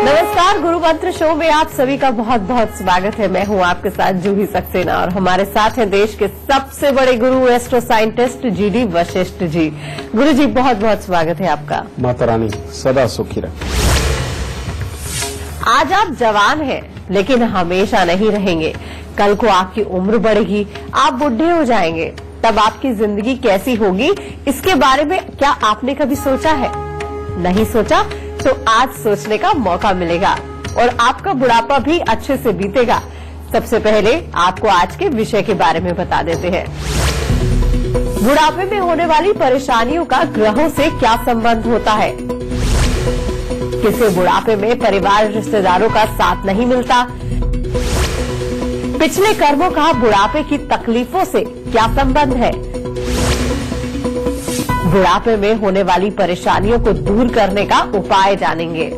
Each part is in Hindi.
नमस्कार, गुरु मंत्र शो में आप सभी का बहुत बहुत स्वागत है। मैं हूं आपके साथ जूही सक्सेना और हमारे साथ हैं देश के सबसे बड़े गुरु astro scientist GD Vashishtha ji. गुरु जी, बहुत बहुत स्वागत है आपका। माता रानी सदा सुखी रखे। आज आप जवान हैं, लेकिन हमेशा नहीं रहेंगे। कल को आपकी उम्र बढ़ेगी, आप बुढ़े हो जाएंगे, तब आपकी जिंदगी कैसी होगी, इसके बारे में क्या आपने कभी सोचा है? नहीं सोचा तो आज सोचने का मौका मिलेगा और आपका बुढ़ापा भी अच्छे से बीतेगा। सबसे पहले आपको आज के विषय के बारे में बता देते हैं। बुढ़ापे में होने वाली परेशानियों का ग्रहों से क्या संबंध होता है? किसे बुढ़ापे में परिवार रिश्तेदारों का साथ नहीं मिलता? पिछले कर्मों का बुढ़ापे की तकलीफों से क्या संबंध है? बुढ़ापे में होने वाली परेशानियों को दूर करने का उपाय जानेंगे।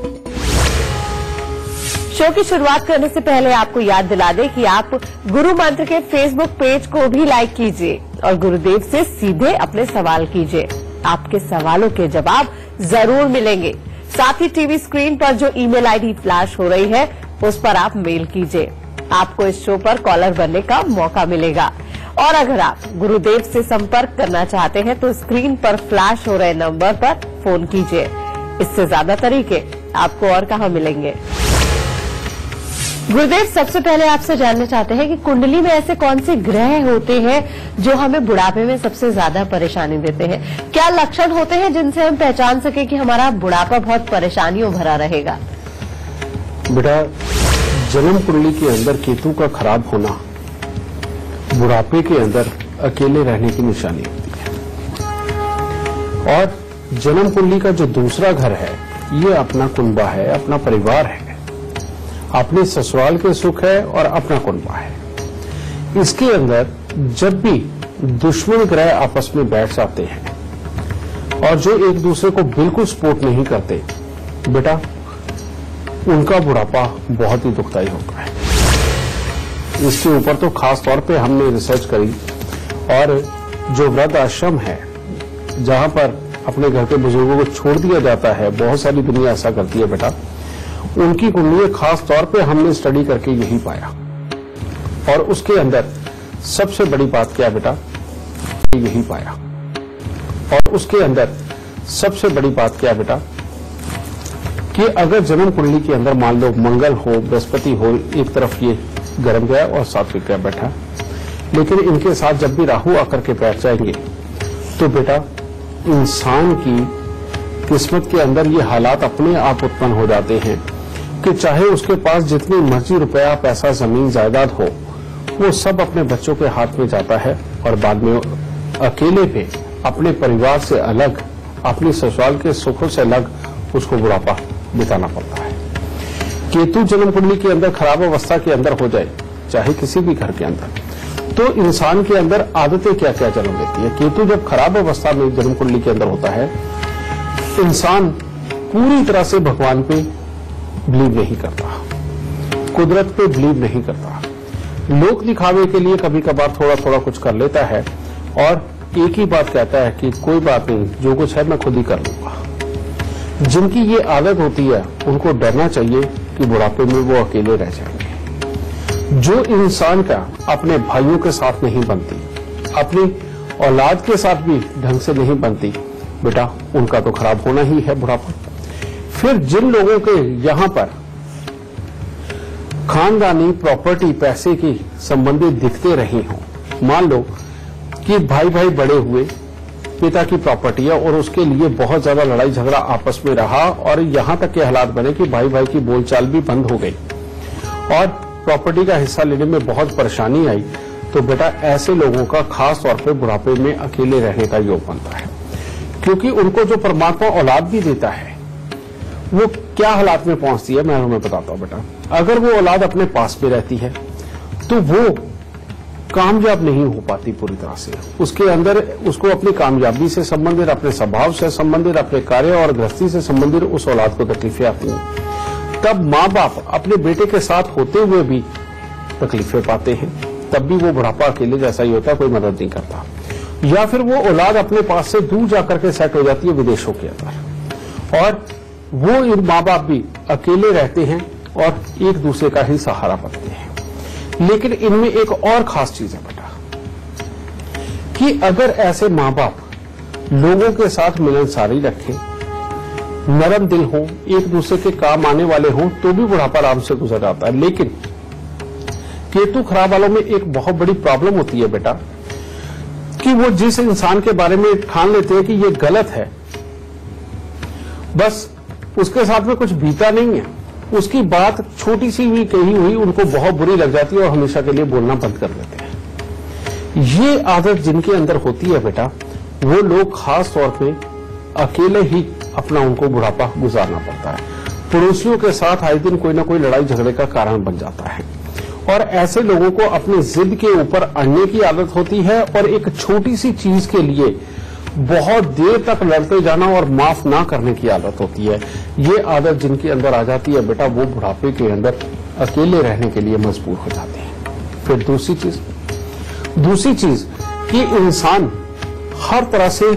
शो की शुरुआत करने से पहले आपको याद दिला दें कि आप गुरु मंत्र के फेसबुक पेज को भी लाइक कीजिए और गुरुदेव से सीधे अपने सवाल कीजिए। आपके सवालों के जवाब जरूर मिलेंगे। साथ ही टीवी स्क्रीन पर जो ईमेल आईडी फ्लैश हो रही है, उस पर आप मेल कीजिए। आपको इस शो पर कॉलर बनने का मौका मिलेगा। और अगर आप गुरुदेव से संपर्क करना चाहते हैं तो स्क्रीन पर फ्लैश हो रहे नंबर पर फोन कीजिए। इससे ज्यादा तरीके आपको और कहां मिलेंगे? गुरुदेव, सबसे पहले आपसे जानना चाहते हैं कि कुंडली में ऐसे कौन से ग्रह होते हैं जो हमें बुढ़ापे में सबसे ज्यादा परेशानी देते हैं? क्या लक्षण होते हैं जिनसे हम पहचान सके कि हमारा बुढ़ापा बहुत परेशानियों भरा रहेगा? बेटा, जन्म कुंडली के अंदर केतु का खराब होना बुढ़ापे के अंदर अकेले रहने की निशानी होती है। और जन्म कुंडली का जो दूसरा घर है, ये अपना कुनबा है, अपना परिवार है, अपने ससुराल के सुख है और अपना कुनबा है। इसके अंदर जब भी दुश्मन ग्रह आपस में बैठ जाते हैं और जो एक दूसरे को बिल्कुल सपोर्ट नहीं करते, बेटा उनका बुढ़ापा बहुत ही दुखदायी होता है। इसके ऊपर तो खास तौर पे हमने रिसर्च करी और जो वृद्ध आश्रम है जहां पर अपने घर के बुजुर्गों को छोड़ दिया जाता है, बहुत सारी दुनिया ऐसा करती है बेटा, उनकी कुंडली खास तौर पे हमने स्टडी करके यही पाया। और उसके अंदर सबसे बड़ी बात क्या बेटा, यही पाया। और उसके अंदर सबसे बड़ी बात क्या बेटा कि अगर जन्म कुंडली के अंदर मान लो मंगल हो, बृहस्पति हो, एक तरफ ये गर्म ग्रह और सात्विक ग्रह बैठा, लेकिन इनके साथ जब भी राहु आकर के बैठ जाएंगे तो बेटा इंसान की किस्मत के अंदर ये हालात अपने आप उत्पन्न हो जाते हैं कि चाहे उसके पास जितनी मर्जी रुपया, पैसा, जमीन, जायदाद हो, वो सब अपने बच्चों के हाथ में जाता है और बाद में अकेले पे अपने परिवार से अलग, अपनी ससुराल के सुखों से अलग उसको बुढ़ापा बिताना पड़ता है। केतु जन्म कुंडली के अंदर खराब अवस्था के अंदर हो जाए, चाहे किसी भी घर के अंदर, तो इंसान के अंदर आदतें क्या क्या जन्म लेती है। केतु जब खराब अवस्था में जन्म कुंडली के अंदर होता है, इंसान पूरी तरह से भगवान पे बिलीव नहीं करता, कुदरत पे बिलीव नहीं करता, लोक दिखावे के लिए कभी कभार थोड़ा थोड़ा कुछ कर लेता है और एक ही बात कहता है कि कोई बात नहीं, जो कुछ है मैं खुद ही कर लूंगा। जिनकी ये आदत होती है उनको डरना चाहिए कि बुढ़ापे में वो अकेले रह जाएंगे। जो इंसान का अपने भाइयों के साथ नहीं बनती, अपनी औलाद के साथ भी ढंग से नहीं बनती, बेटा उनका तो खराब होना ही है बुढ़ापा। फिर जिन लोगों के यहां पर खानदानी प्रॉपर्टी, पैसे की संबंधित दिखते रहे हों, मान लो कि भाई भाई बड़े हुए, पिता की प्रॉपर्टी है और उसके लिए बहुत ज्यादा लड़ाई झगड़ा आपस में रहा और यहां तक के हालात बने कि भाई भाई की बोलचाल भी बंद हो गई और प्रॉपर्टी का हिस्सा लेने में बहुत परेशानी आई, तो बेटा ऐसे लोगों का खास तौर पे बुढ़ापे में अकेले रहने का योग बनता है। क्योंकि उनको जो परमात्मा औलाद भी देता है, वो क्या हालात में पहुंचती है मैं तुम्हें बताता हूं बेटा। अगर वो औलाद अपने पास में रहती है तो वो कामयाब नहीं हो पाती पूरी तरह से। उसके अंदर उसको अपनी कामयाबी से संबंधित, अपने स्वभाव से संबंधित, अपने कार्य और गृहस्थी से संबंधित उस औलाद को तकलीफें आती हैं। तब माँ बाप अपने बेटे के साथ होते हुए भी तकलीफें पाते हैं, तब भी वो बुढ़ापा अकेले जैसा ही होता, कोई मदद नहीं करता। या फिर वो औलाद अपने पास से दूर जाकर के सेट हो जाती है विदेशों के अंदर और वो इन माँ बाप भी अकेले रहते हैं और एक दूसरे का ही सहारा बनते हैं। लेकिन इनमें एक और खास चीज है बेटा कि अगर ऐसे माँ बाप लोगों के साथ मिलनसारी रखें, नरम दिल हो, एक दूसरे के काम आने वाले हों, तो भी बुढ़ापा आराम से गुजर जाता है। लेकिन केतु खराब वालों में एक बहुत बड़ी प्रॉब्लम होती है बेटा कि वो जिस इंसान के बारे में ठान लेते हैं कि ये गलत है, बस उसके साथ में कुछ बीता नहीं है, उसकी बात छोटी सी भी कही हुई उनको बहुत बुरी लग जाती है और हमेशा के लिए बोलना बंद कर देते हैं। ये आदत जिनके अंदर होती है बेटा, वो लोग खास तौर पे अकेले ही अपना उनको बुढ़ापा गुजारना पड़ता है। पड़ोसियों के साथ आए दिन कोई ना कोई लड़ाई झगड़े का कारण बन जाता है और ऐसे लोगों को अपनी जिद के ऊपर अड़ने की आदत होती है और एक छोटी सी चीज के लिए बहुत देर तक लड़ते जाना और माफ ना करने की आदत होती है। ये आदत जिनके अंदर आ जाती है बेटा, वो बुढ़ापे के अंदर अकेले रहने के लिए मजबूर हो जाते हैं। फिर दूसरी चीज कि इंसान हर तरह से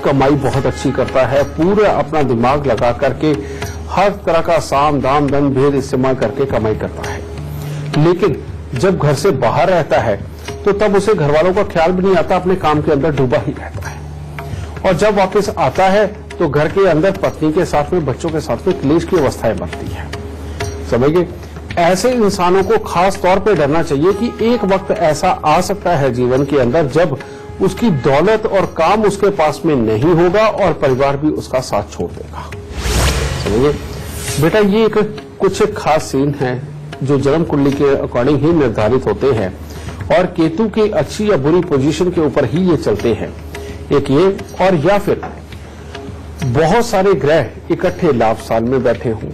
कमाई बहुत अच्छी करता है, पूरा अपना दिमाग लगा करके हर तरह का साम दाम दंड भेद इस्तेमाल करके कमाई करता है। लेकिन जब घर से बाहर रहता है तो तब उसे घर वालों का ख्याल भी नहीं आता, अपने काम के अंदर डूबा ही रहता है। और जब वापस आता है तो घर के अंदर पत्नी के साथ में, बच्चों के साथ में क्लेश की अवस्थाएं बनती है। समझिए, ऐसे इंसानों को खास तौर पे डरना चाहिए कि एक वक्त ऐसा आ सकता है जीवन के अंदर जब उसकी दौलत और काम उसके पास में नहीं होगा और परिवार भी उसका साथ छोड़ देगा। समझिए बेटा, ये एक कुछ खास सीन है जो जन्म कुंडली के अकॉर्डिंग ही निर्धारित होते हैं और केतु की अच्छी या बुरी पोजीशन के ऊपर ही ये चलते हैं। एक ये, और या फिर बहुत सारे ग्रह इकट्ठे लाभ साल में बैठे हों,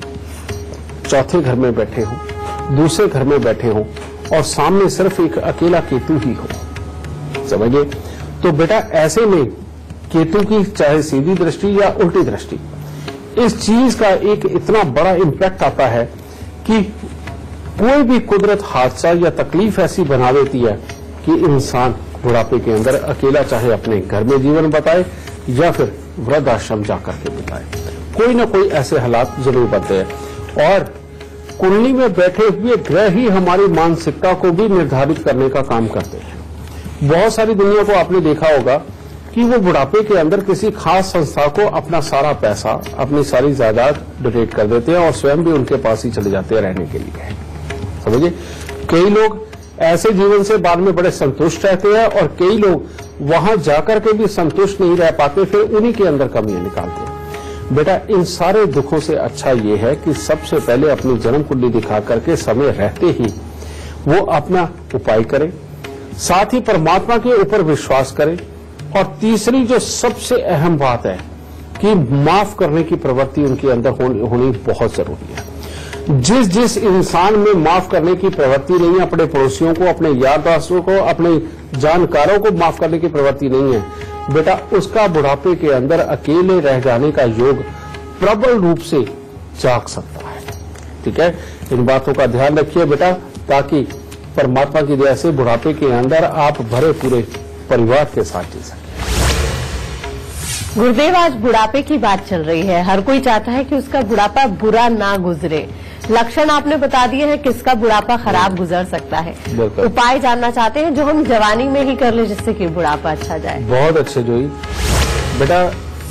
चौथे घर में बैठे हों, दूसरे घर में बैठे हों और सामने सिर्फ एक अकेला केतु ही हो। समझिए, तो बेटा ऐसे में केतु की चाहे सीधी दृष्टि या उल्टी दृष्टि, इस चीज का एक इतना बड़ा इंपैक्ट आता है कि कोई भी कुदरत हादसा या तकलीफ ऐसी बना देती है कि इंसान बुढ़ापे के अंदर अकेला चाहे अपने घर में जीवन बताए या फिर वृद्धाश्रम जाकर के बिताए, कोई ना कोई ऐसे हालात जरूर बनते हैं। और कुंडली में बैठे हुए ग्रह ही हमारी मानसिकता को भी निर्धारित करने का काम करते हैं। बहुत सारी दुनिया को आपने देखा होगा कि वो बुढ़ापे के अंदर किसी खास संस्था को अपना सारा पैसा, अपनी सारी जायदाद डोनेट कर देते हैं और स्वयं भी उनके पास ही चले जाते हैं रहने के लिए। समझिए, कई लोग ऐसे जीवन से बाद में बड़े संतुष्ट रहते हैं और कई लोग वहां जाकर के भी संतुष्ट नहीं रह पाते, फिर उन्हीं के अंदर कमियां निकालते हैं। बेटा, इन सारे दुखों से अच्छा ये है कि सबसे पहले अपनी जन्म कुंडली दिखा करके समय रहते ही वो अपना उपाय करें, साथ ही परमात्मा के ऊपर विश्वास करें। और तीसरी जो सबसे अहम बात है कि माफ करने की प्रवृत्ति उनके अंदर होनी बहुत जरूरी है। जिस इंसान में माफ करने की प्रवृत्ति नहीं है, अपने पड़ोसियों को, अपने यार दोस्तों को, अपने जानकारों को माफ करने की प्रवृत्ति नहीं है, बेटा उसका बुढ़ापे के अंदर अकेले रह जाने का योग प्रबल रूप से जाग सकता है। ठीक है, इन बातों का ध्यान रखिए बेटा, ताकि परमात्मा की दया से बुढ़ापे के अंदर आप भरे पूरे परिवार के साथ जी सकें। गुरुदेव, आज बुढ़ापे की बात चल रही है, हर कोई चाहता है कि उसका बुढ़ापा बुरा ना गुजरे। लक्षण आपने बता दिए हैं किसका बुढ़ापा खराब गुजर सकता है, उपाय जानना चाहते हैं जो हम जवानी में ही कर ले जिससे कि बुढ़ापा अच्छा जाए। बहुत अच्छे जोई बेटा,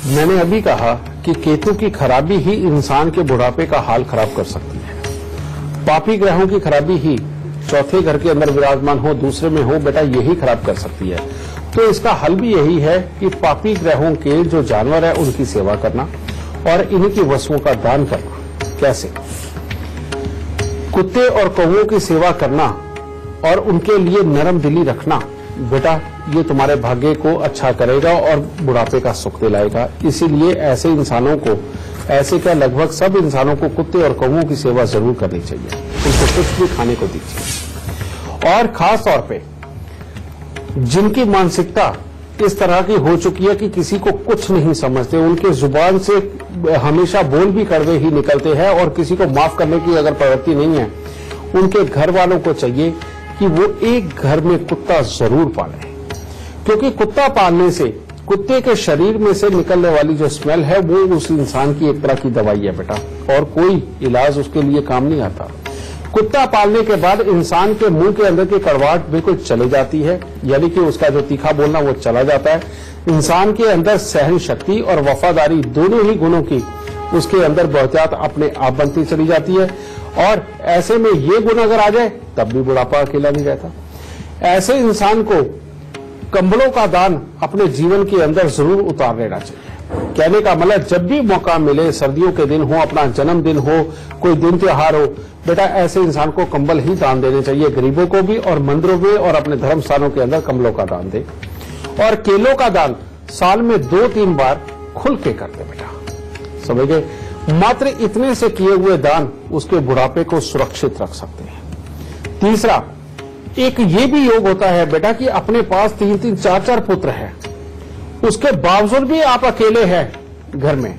मैंने अभी कहा कि केतु की खराबी ही इंसान के बुढ़ापे का हाल खराब कर सकती है। पापी ग्रहों की खराबी ही चौथे घर के अंदर विराजमान हो, दूसरे में हो, बेटा यही खराब कर सकती है। तो इसका हल भी यही है कि पापी ग्रहों के जो जानवर है उनकी सेवा करना और इन्हीं की वस्तुओं का दान करना। कैसे? कुत्ते और कौवों की सेवा करना और उनके लिए नरम दिली रखना, बेटा ये तुम्हारे भाग्य को अच्छा करेगा और बुढ़ापे का सुख दिलाएगा। इसीलिए ऐसे इंसानों को, ऐसे क्या लगभग सब इंसानों को कुत्ते और कौवों की सेवा जरूर करनी चाहिए, उनको कुछ भी खाने को दीजिए। और खास तौर पे जिनकी मानसिकता इस तरह की हो चुकी है कि किसी को कुछ नहीं समझते, उनके जुबान से हमेशा बोल भी कड़वे ही निकलते हैं और किसी को माफ करने की अगर प्रवृत्ति नहीं है, उनके घर वालों को चाहिए कि वो एक घर में कुत्ता जरूर पालें, क्योंकि कुत्ता पालने से कुत्ते के शरीर में से निकलने वाली जो स्मेल है वो उस इंसान की एक तरह की दवाई है बेटा, और कोई इलाज उसके लिए काम नहीं आता। कुत्ता पालने के बाद इंसान के मुंह के अंदर की कड़वाहट बिल्कुल चली जाती है, यानी कि उसका जो तीखा बोलना वो चला जाता है। इंसान के अंदर सहन शक्ति और वफादारी दोनों ही गुणों की उसके अंदर बहुतायत अपने आप बनती चली जाती है, और ऐसे में ये गुण अगर आ जाए तब भी बुढ़ापा अकेला नहीं रहता। ऐसे इंसान को कंबलों का दान अपने जीवन के अंदर जरूर उतार लेना चाहिए। कहने का मतलब जब भी मौका मिले, सर्दियों के दिन हो, अपना जन्मदिन हो, कोई दिन त्योहार हो, बेटा ऐसे इंसान को कंबल ही दान देने चाहिए, गरीबों को भी, और मंदिरों में और अपने धर्म स्थानों के अंदर कंबलों का दान दे। और केलों का दान साल में 2-3 बार खुल के करते बेटा, समझ गए। मात्र इतने से किए हुए दान उसके बुढ़ापे को सुरक्षित रख सकते हैं। तीसरा, एक ये भी योग होता है बेटा कि अपने पास 3-3, 4-4 पुत्र हैं, उसके बावजूद भी आप अकेले हैं घर में,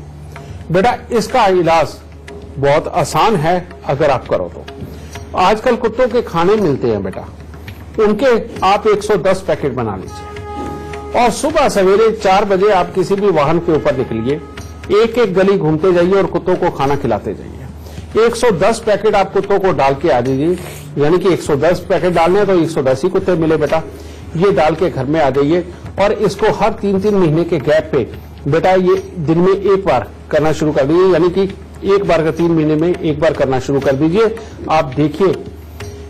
बेटा इसका इलाज बहुत आसान है अगर आप करो तो। आजकल कुत्तों के खाने मिलते हैं बेटा, उनके आप 110 पैकेट बना लीजिए, और सुबह सवेरे 4 बजे आप किसी भी वाहन के ऊपर निकलिए, एक एक गली घूमते जाइए और कुत्तों को खाना खिलाते जाइए। 110 पैकेट आप कुत्तों को डाल के आ जाइए, यानी कि 110 पैकेट डालने हैं तो 110 ही कुत्ते मिले बेटा, ये डाल के घर में आ जाइए, और इसको हर 3-3 महीने के गैप पे बेटा ये दिन में एक बार करना शुरू कर दीजिए, यानी कि एक बार का 3 महीने में एक बार करना शुरू कर दीजिए। आप देखिए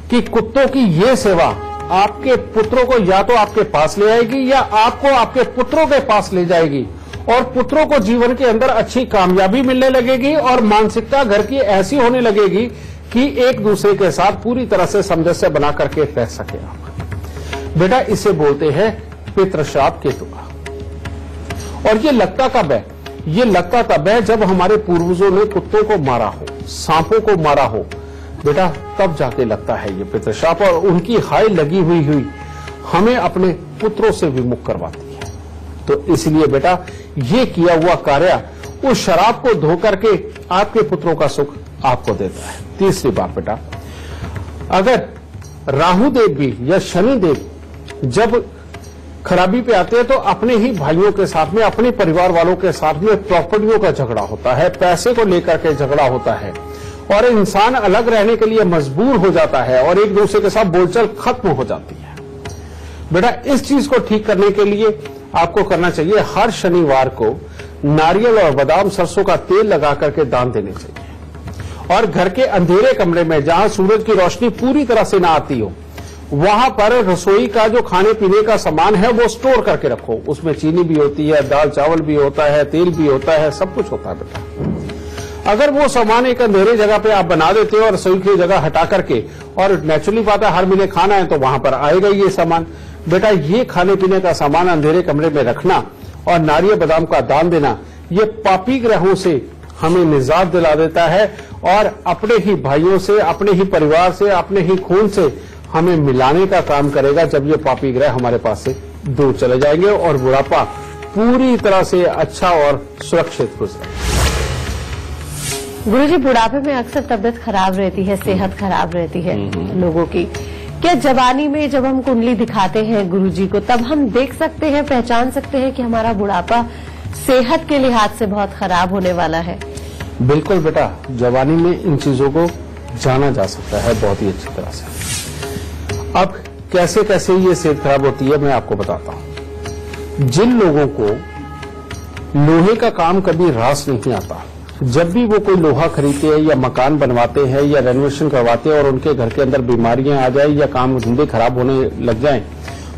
कि कुत्तों की ये सेवा आपके पुत्रों को या तो आपके पास ले आएगी या आपको आपके पुत्रों के पास ले जाएगी, और पुत्रों को जीवन के अंदर अच्छी कामयाबी मिलने लगेगी, और मानसिकता घर की ऐसी होने लगेगी कि एक दूसरे के साथ पूरी तरह से सामंजस्य बना करके रह सके आप। बेटा इसे बोलते हैं पितृश्राप केतु का। और ये लगता कब है? ये लगता तब है जब हमारे पूर्वजों ने कुत्तों को मारा हो, सांपों को मारा हो, बेटा तब जाके लगता है ये पितृश्राप, और उनकी हाय लगी हुई हमें अपने पुत्रों से विमुख करवाती है। तो इसलिए बेटा ये किया हुआ कार्य उस शराब को धो करके आपके पुत्रों का सुख आपको देता है। तीसरी बात बेटा, अगर राहु देव भी या शनि देव जब खराबी पे आते हैं तो अपने ही भाइयों के साथ में, अपने परिवार वालों के साथ में प्रॉपर्टियों का झगड़ा होता है, पैसे को लेकर के झगड़ा होता है, और इंसान अलग रहने के लिए मजबूर हो जाता है, और एक दूसरे के साथ बोलचाल खत्म हो जाती है। बेटा इस चीज को ठीक करने के लिए आपको करना चाहिए, हर शनिवार को नारियल और बादाम सरसों का तेल लगा करके दान देने चाहिए, और घर के अंधेरे कमरे में जहां सूरज की रोशनी पूरी तरह से ना आती हो, वहां पर रसोई का जो खाने पीने का सामान है वो स्टोर करके रखो। उसमें चीनी भी होती है, दाल चावल भी होता है, तेल भी होता है, सब कुछ होता है बेटा। अगर वो सामान एक अंधेरे जगह पे आप बना देते हो और रसोई की जगह हटा करके, और नेचुरली बात है हर महीने खाना है तो वहां पर आएगा ये सामान, बेटा ये खाने पीने का सामान अंधेरे कमरे में रखना और नारियल बादाम का दान देना, ये पापी ग्रहों से हमें निजात दिला देता है, और अपने ही भाइयों से, अपने ही परिवार से, अपने ही खून से हमें मिलाने का काम करेगा। जब ये पापी ग्रह हमारे पास से दूर चले जाएंगे और बुढ़ापा पूरी तरह से अच्छा और सुरक्षित गुजरेगा। गुरुजी बुढ़ापे में अक्सर तबीयत खराब रहती है, सेहत खराब रहती है लोगों की। क्या जवानी में जब हम कुंडली दिखाते हैं गुरुजी को, तब हम देख सकते हैं, पहचान सकते हैं कि हमारा बुढ़ापा सेहत के लिहाज से बहुत खराब होने वाला है? बिल्कुल बेटा, जवानी में इन चीजों को जाना जा सकता है बहुत ही अच्छी तरह से। अब कैसे कैसे ये सेहत खराब होती है मैं आपको बताता हूं। जिन लोगों को लोहे का काम कभी रास नहीं आता, जब भी वो कोई लोहा खरीदते हैं या मकान बनवाते हैं या रेनोवेशन करवाते हैं और उनके घर के अंदर बीमारियां आ जाए या काम धंधे खराब होने लग जाएं,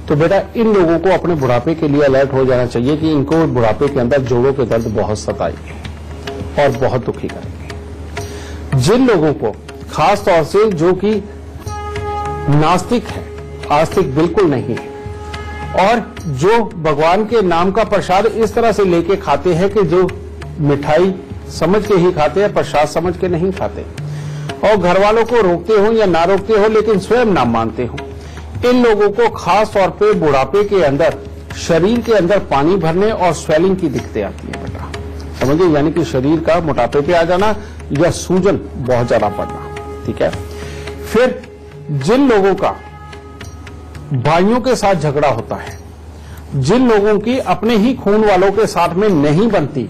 तो बेटा इन लोगों को अपने बुढ़ापे के लिए अलर्ट हो जाना चाहिए कि इनको बुढ़ापे के अंदर जोड़ों के दर्द बहुत सताएंगे और बहुत दुखी करेंगे। जिन लोगों को खास तौर से जो कि नास्तिक है, आस्तिक बिल्कुल नहीं है, और जो भगवान के नाम का प्रसाद इस तरह से लेके खाते हैं कि जो मिठाई समझ के ही खाते हैं, प्रसाद समझ के नहीं खाते, और घर वालों को रोकते हो या ना रोकते हो लेकिन स्वयं ना मानते हो, इन लोगों को खास तौर पे बुढ़ापे के अंदर शरीर के अंदर पानी भरने और स्वेलिंग की दिक्कतें आती है बेटा, समझिए, यानी कि शरीर का मोटापे पे आ जाना या सूजन बहुत ज्यादा पड़ना। ठीक है। फिर जिन लोगों का भाइयों के साथ झगड़ा होता है, जिन लोगों की अपने ही खून वालों के साथ में नहीं बनती,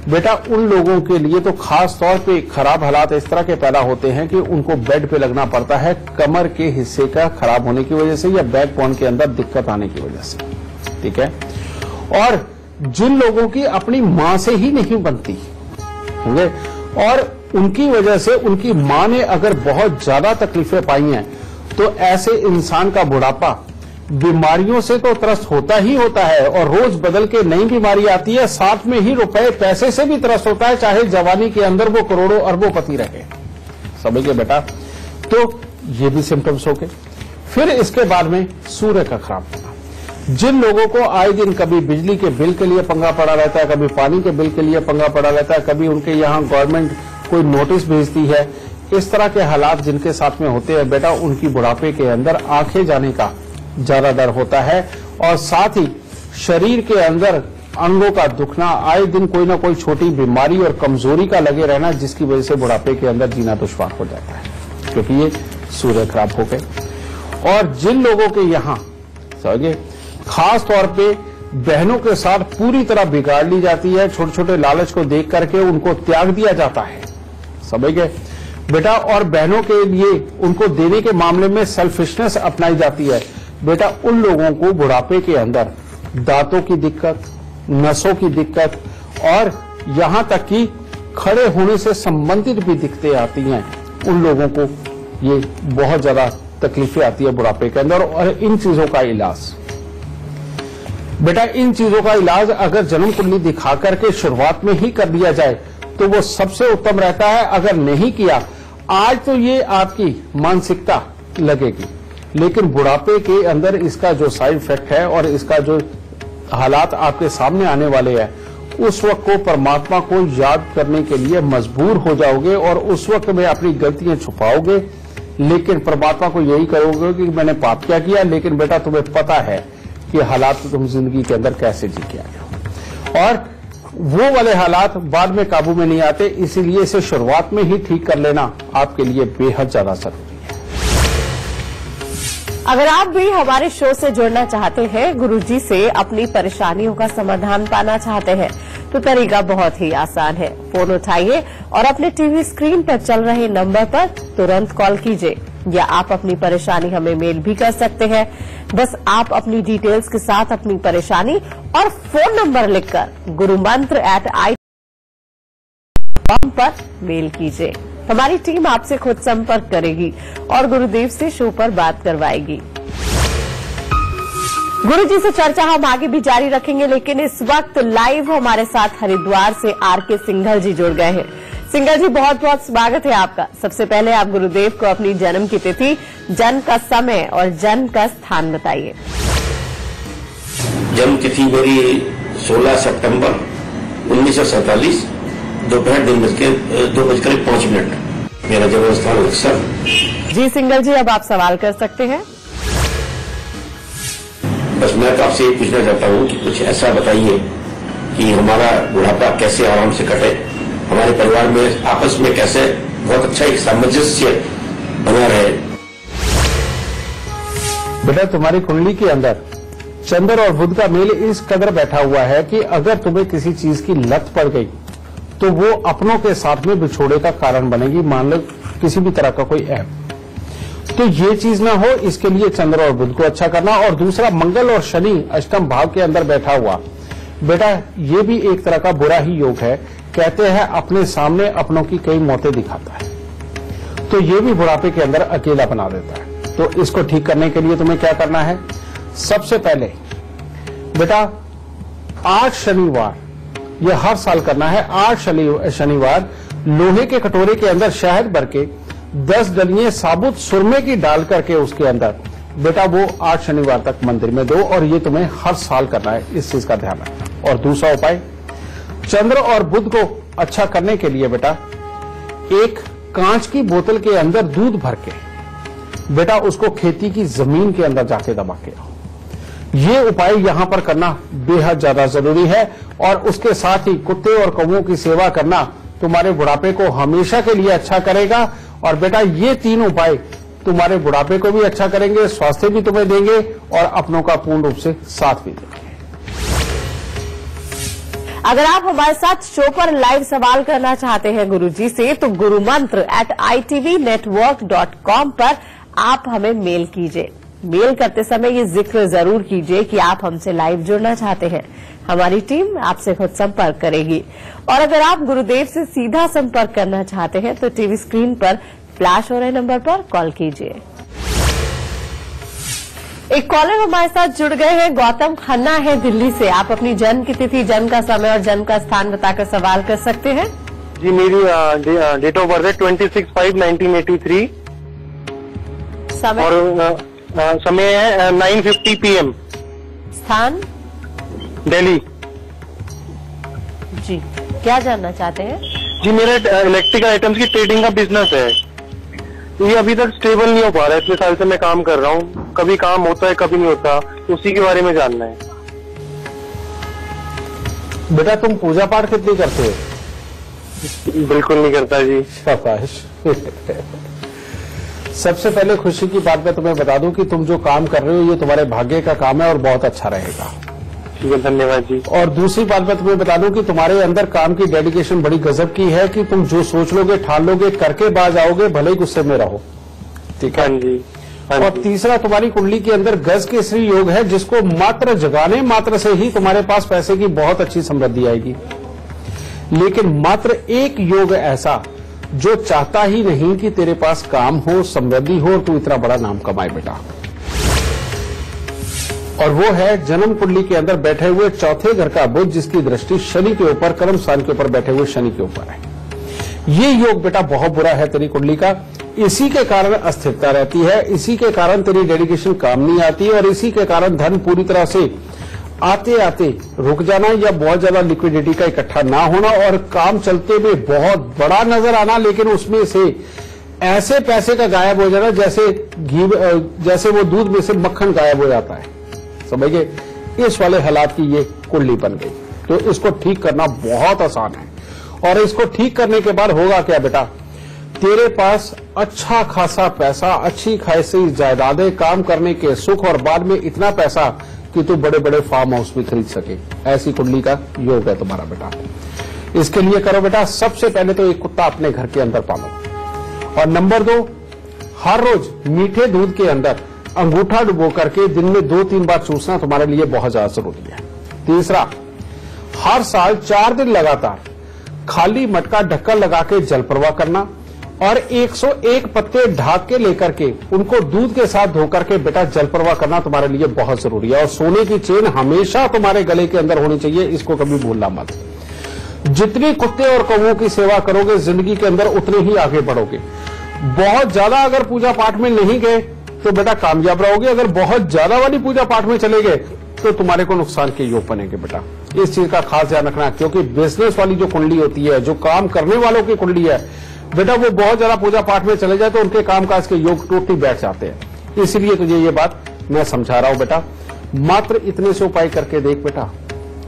बेटा उन लोगों के लिए तो खास तौर पे खराब हालात इस तरह के पैदा होते हैं कि उनको बेड पे लगना पड़ता है कमर के हिस्से का खराब होने की वजह से या बैक बोन के अंदर दिक्कत आने की वजह से, ठीक है। और जिन लोगों की अपनी मां से ही नहीं बनती होंगे और उनकी वजह से उनकी मां ने अगर बहुत ज्यादा तकलीफें पाई हैं, तो ऐसे इंसान का बुढ़ापा बीमारियों से तो त्रस्त होता ही होता है और रोज बदल के नई बीमारी आती है, साथ में ही रुपए पैसे से भी त्रस्त होता है, चाहे जवानी के अंदर वो करोड़ों अरबोंपति रहे। समझिए बेटा, तो ये भी सिम्टम्स हो गए। फिर इसके बाद में सूर्य का खराब होना। जिन लोगों को आए दिन कभी बिजली के बिल के लिए पंगा पड़ा रहता है, कभी पानी के बिल के लिए पंगा पड़ा रहता है, कभी उनके यहाँ गवर्नमेंट कोई नोटिस भेजती है, इस तरह के हालात जिनके साथ में होते हैं बेटा, उनकी बुढ़ापे के अंदर आंखें जाने का ज्यादा डर होता है और साथ ही शरीर के अंदर अंगों का दुखना, आए दिन कोई ना कोई छोटी बीमारी और कमजोरी का लगे रहना, जिसकी वजह से बुढ़ापे के अंदर जीना दुश्वार हो जाता है, क्योंकि ये सूर्य खराब हो गए। और जिन लोगों के यहाँ समझिए खास तौर पे बहनों के साथ पूरी तरह बिगाड़ ली जाती है, छोटे छोटे लालच को देख करके उनको त्याग दिया जाता है, समझ गए बेटा। और बहनों के लिए उनको देने के मामले में सेल्फिशनेस अपनाई जाती है बेटा, उन लोगों को बुढ़ापे के अंदर दांतों की दिक्कत, नसों की दिक्कत और यहां तक कि खड़े होने से संबंधित भी दिक्कतें आती हैं, उन लोगों को ये बहुत ज्यादा तकलीफें आती है बुढ़ापे के अंदर। और इन चीजों का इलाज बेटा, इन चीजों का इलाज अगर जन्म कुंडली दिखा करके शुरुआत में ही कर दिया जाए तो वो सबसे उत्तम रहता है। अगर नहीं किया, आज तो ये आपकी मानसिकता लगेगी, लेकिन बुढ़ापे के अंदर इसका जो साइड इफेक्ट है और इसका जो हालात आपके सामने आने वाले हैं, उस वक्त को परमात्मा को याद करने के लिए मजबूर हो जाओगे और उस वक्त में अपनी गलतियां छुपाओगे, लेकिन परमात्मा को यही करोगे कि मैंने पाप क्या किया, लेकिन बेटा तुम्हें पता है कि हालात तुम जिंदगी के अंदर कैसे जी के आए हो और वो वाले हालात बाद में काबू में नहीं आते, इसीलिए इसे शुरुआत में ही ठीक कर लेना आपके लिए बेहद ज्यादा जरूरी है। अगर आप भी हमारे शो से जुड़ना चाहते हैं, गुरुजी से अपनी परेशानियों का समाधान पाना चाहते हैं, तो तरीका बहुत ही आसान है। फोन उठाइए और अपने टीवी स्क्रीन पर चल रहे नंबर पर तुरंत कॉल कीजिए, या आप अपनी परेशानी हमें मेल भी कर सकते हैं। बस आप अपनी डिटेल्स के साथ अपनी परेशानी और फोन नंबर लिखकर gurumantra@i पर मेल कीजिए। हमारी टीम आपसे खुद संपर्क करेगी और गुरुदेव से शो पर बात करवाएगी। गुरुजी से चर्चा हम आगे भी जारी रखेंगे, लेकिन इस वक्त लाइव हमारे साथ हरिद्वार से आर.के. सिंघल जी जुड़ गए हैं। सिंघल जी, बहुत बहुत स्वागत है आपका। सबसे पहले आप गुरुदेव को अपनी जन्म की तिथि, जन्म का समय और जन्म का स्थान बताइए। जन्म तिथि मेरी 16 सितंबर 1947, दोपहर 2:05। मेरा जन्म स्थान अक्सर। जी सिंघल जी, अब आप सवाल कर सकते हैं। बस मैं तो आपसे ये पूछना चाहता हूँ कि कुछ ऐसा बताइए कि हमारा बुढ़ापा कैसे आराम से कटे, हमारे परिवार में आपस में कैसे बहुत अच्छा एक सामंजस्य बना रहे। बेटा, तुम्हारी कुंडली के अंदर चंद्र और बुध का मेल इस कदर बैठा हुआ है कि अगर तुम्हें किसी चीज की लत पड़ गई तो वो अपनों के साथ में बिछोड़े का कारण बनेगी। मान लो किसी भी तरह का कोई ऐप, तो ये चीज ना हो, इसके लिए चंद्र और बुध को अच्छा करना। और दूसरा, मंगल और शनि अष्टम भाव के अंदर बैठा हुआ बेटा, ये भी एक तरह का बुरा ही योग है। कहते हैं अपने सामने अपनों की कई मौतें दिखाता है, तो ये भी बुढ़ापे के अंदर अकेला बना देता है। तो इसको ठीक करने के लिए तुम्हें क्या करना है? सबसे पहले बेटा 8 शनिवार, ये हर साल करना है। 8 शनिवार लोहे के कटोरे के अंदर शहद भर के 10 डलियां साबुत सुरमे की डाल करके उसके अंदर बेटा वो 8 शनिवार तक मंदिर में दो, और ये तुम्हें हर साल करना है, इस चीज का ध्यान रखना। और दूसरा उपाय, चंद्र और बुध को अच्छा करने के लिए बेटा एक कांच की बोतल के अंदर दूध भर के बेटा उसको खेती की जमीन के अंदर जाके दबा के आओ। ये उपाय यहां पर करना बेहद ज्यादा जरूरी है। और उसके साथ ही कुत्ते और कौवों की सेवा करना तुम्हारे बुढ़ापे को हमेशा के लिए अच्छा करेगा। और बेटा ये 3 उपाय तुम्हारे बुढ़ापे को भी अच्छा करेंगे, स्वास्थ्य भी तुम्हें देंगे और अपनों का पूर्ण रूप से साथ भी देंगे। अगर आप हमारे साथ शो पर लाइव सवाल करना चाहते हैं गुरुजी से, तो gurumantra@itvnetwork.com पर आप हमें मेल कीजिए। मेल करते समय ये जिक्र जरूर कीजिए कि आप हमसे लाइव जुड़ना चाहते हैं। हमारी टीम आपसे खुद संपर्क करेगी। और अगर आप गुरुदेव से सीधा संपर्क करना चाहते हैं तो टीवी स्क्रीन पर फ्लैश हो रहे नंबर पर कॉल कीजिए। एक कॉलर हमारे साथ जुड़ गए हैं, गौतम खन्ना है दिल्ली से। आप अपनी जन्म की तिथि, जन्म का समय और जन्म का स्थान बताकर सवाल कर सकते हैं। जी, मेरी डेट ऑफ बर्थ है 26/5/1983 समय और समय है 9:50 PM। स्थान दिल्ली। जी, क्या जानना चाहते हैं? जी, मेरा इलेक्ट्रिकल आइटम्स की ट्रेडिंग का बिजनेस है। ये अभी तक स्टेबल नहीं हो पा रहा है। इतने साल से मैं काम कर रहा हूँ, कभी काम होता है कभी नहीं होता, उसी के बारे में जानना है। बेटा तुम पूजा पाठ कितनी करते हो? बिल्कुल नहीं करता जी। शाबाश। सबसे पहले खुशी की बात मैं तुम्हें बता दूं कि तुम जो काम कर रहे हो ये तुम्हारे भाग्य का काम है और बहुत अच्छा रहेगा। ठीक है, धन्यवाद जी। और दूसरी बात मैं तुम्हें बता दूं कि तुम्हारे अंदर काम की डेडिकेशन बड़ी गजब की है कि तुम जो सोच लोगे, ठान लोगे, करके बाज आओगे, भले ही गुस्से में रहो। ठीक है जी। और तीसरा, तुम्हारी कुंडली के अंदर गज केसरी योग है, जिसको मात्र जगाने मात्र से ही तुम्हारे पास पैसे की बहुत अच्छी समृद्धि आएगी। लेकिन मात्र एक योग ऐसा जो चाहता ही नहीं कि तेरे पास काम हो, समृद्धि हो और तू इतना बड़ा नाम कमाए बेटा, और वो है जन्म कुंडली के अंदर बैठे हुए चौथे घर का बुध, जिसकी दृष्टि शनि के ऊपर, कर्म स्थान के ऊपर बैठे हुए शनि के ऊपर है। ये योग बेटा बहुत बुरा है तेरी कुंडली का। इसी के कारण अस्थिरता रहती है, इसी के कारण तेरी डेडिकेशन काम नहीं आती और इसी के कारण धन पूरी तरह से आते आते रुक जाना या बहुत ज्यादा लिक्विडिटी का इकट्ठा ना होना और काम चलते में बहुत बड़ा नजर आना, लेकिन उसमें से ऐसे पैसे का गायब हो जाना जैसे घी, जैसे वो दूध में से मक्खन गायब हो जाता है। समझ गए? इस वाले हालात की ये कुंडली बन गई। तो इसको ठीक करना बहुत आसान है और इसको ठीक करने के बाद होगा क्या बेटा, तेरे पास अच्छा खासा पैसा, अच्छी खासी जायदादें, काम करने के सुख और बाद में इतना पैसा कि तू बड़े बड़े फार्म हाउस भी खरीद सके। ऐसी कुंडली का योग है तुम्हारा बेटा। इसके लिए करो बेटा, सबसे पहले तो एक कुत्ता अपने घर के अंदर पालो और नंबर 2, हर रोज मीठे दूध के अंदर अंगूठा डुबो करके दिन में 2-3 बार चूसना तुम्हारे लिए बहुत ज्यादा जरूरी है। तीसरा, हर साल 4 दिन लगातार खाली मटका ढक्कन लगा के जल प्रवाह करना और 101 पत्ते ढाक के लेकर के उनको दूध के साथ धोकर के बेटा जल प्रवाह करना तुम्हारे लिए बहुत जरूरी है। और सोने की चेन हमेशा तुम्हारे गले के अंदर होनी चाहिए, इसको कभी भूलना मत। जितनी कुत्ते और कौवों की सेवा करोगे जिंदगी के अंदर उतने ही आगे बढ़ोगे। बहुत ज्यादा अगर पूजा पाठ में नहीं गए तो बेटा कामयाब रहोगे, अगर बहुत ज्यादा वाली पूजा पाठ में चले गए तो तुम्हारे को नुकसान के योग बनेंगे बेटा। इस चीज का खास ध्यान रखना, क्योंकि बिजनेस वाली जो कुंडली होती है, जो काम करने वालों की कुंडली है बेटा, वो बहुत ज्यादा पूजा पाठ में चले जाए तो उनके कामकाज के योग टूटती बैठ जाते हैं। इसलिए तुझे ये बात मैं समझा रहा हूं बेटा, मात्र इतने से उपाय करके देख बेटा,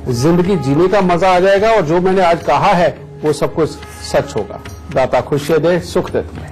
जिंदगी जीने का मजा आ जाएगा और जो मैंने आज कहा है वो सब कुछ सच होगा। दाता खुशियां दे, सुख दे तुम्हें।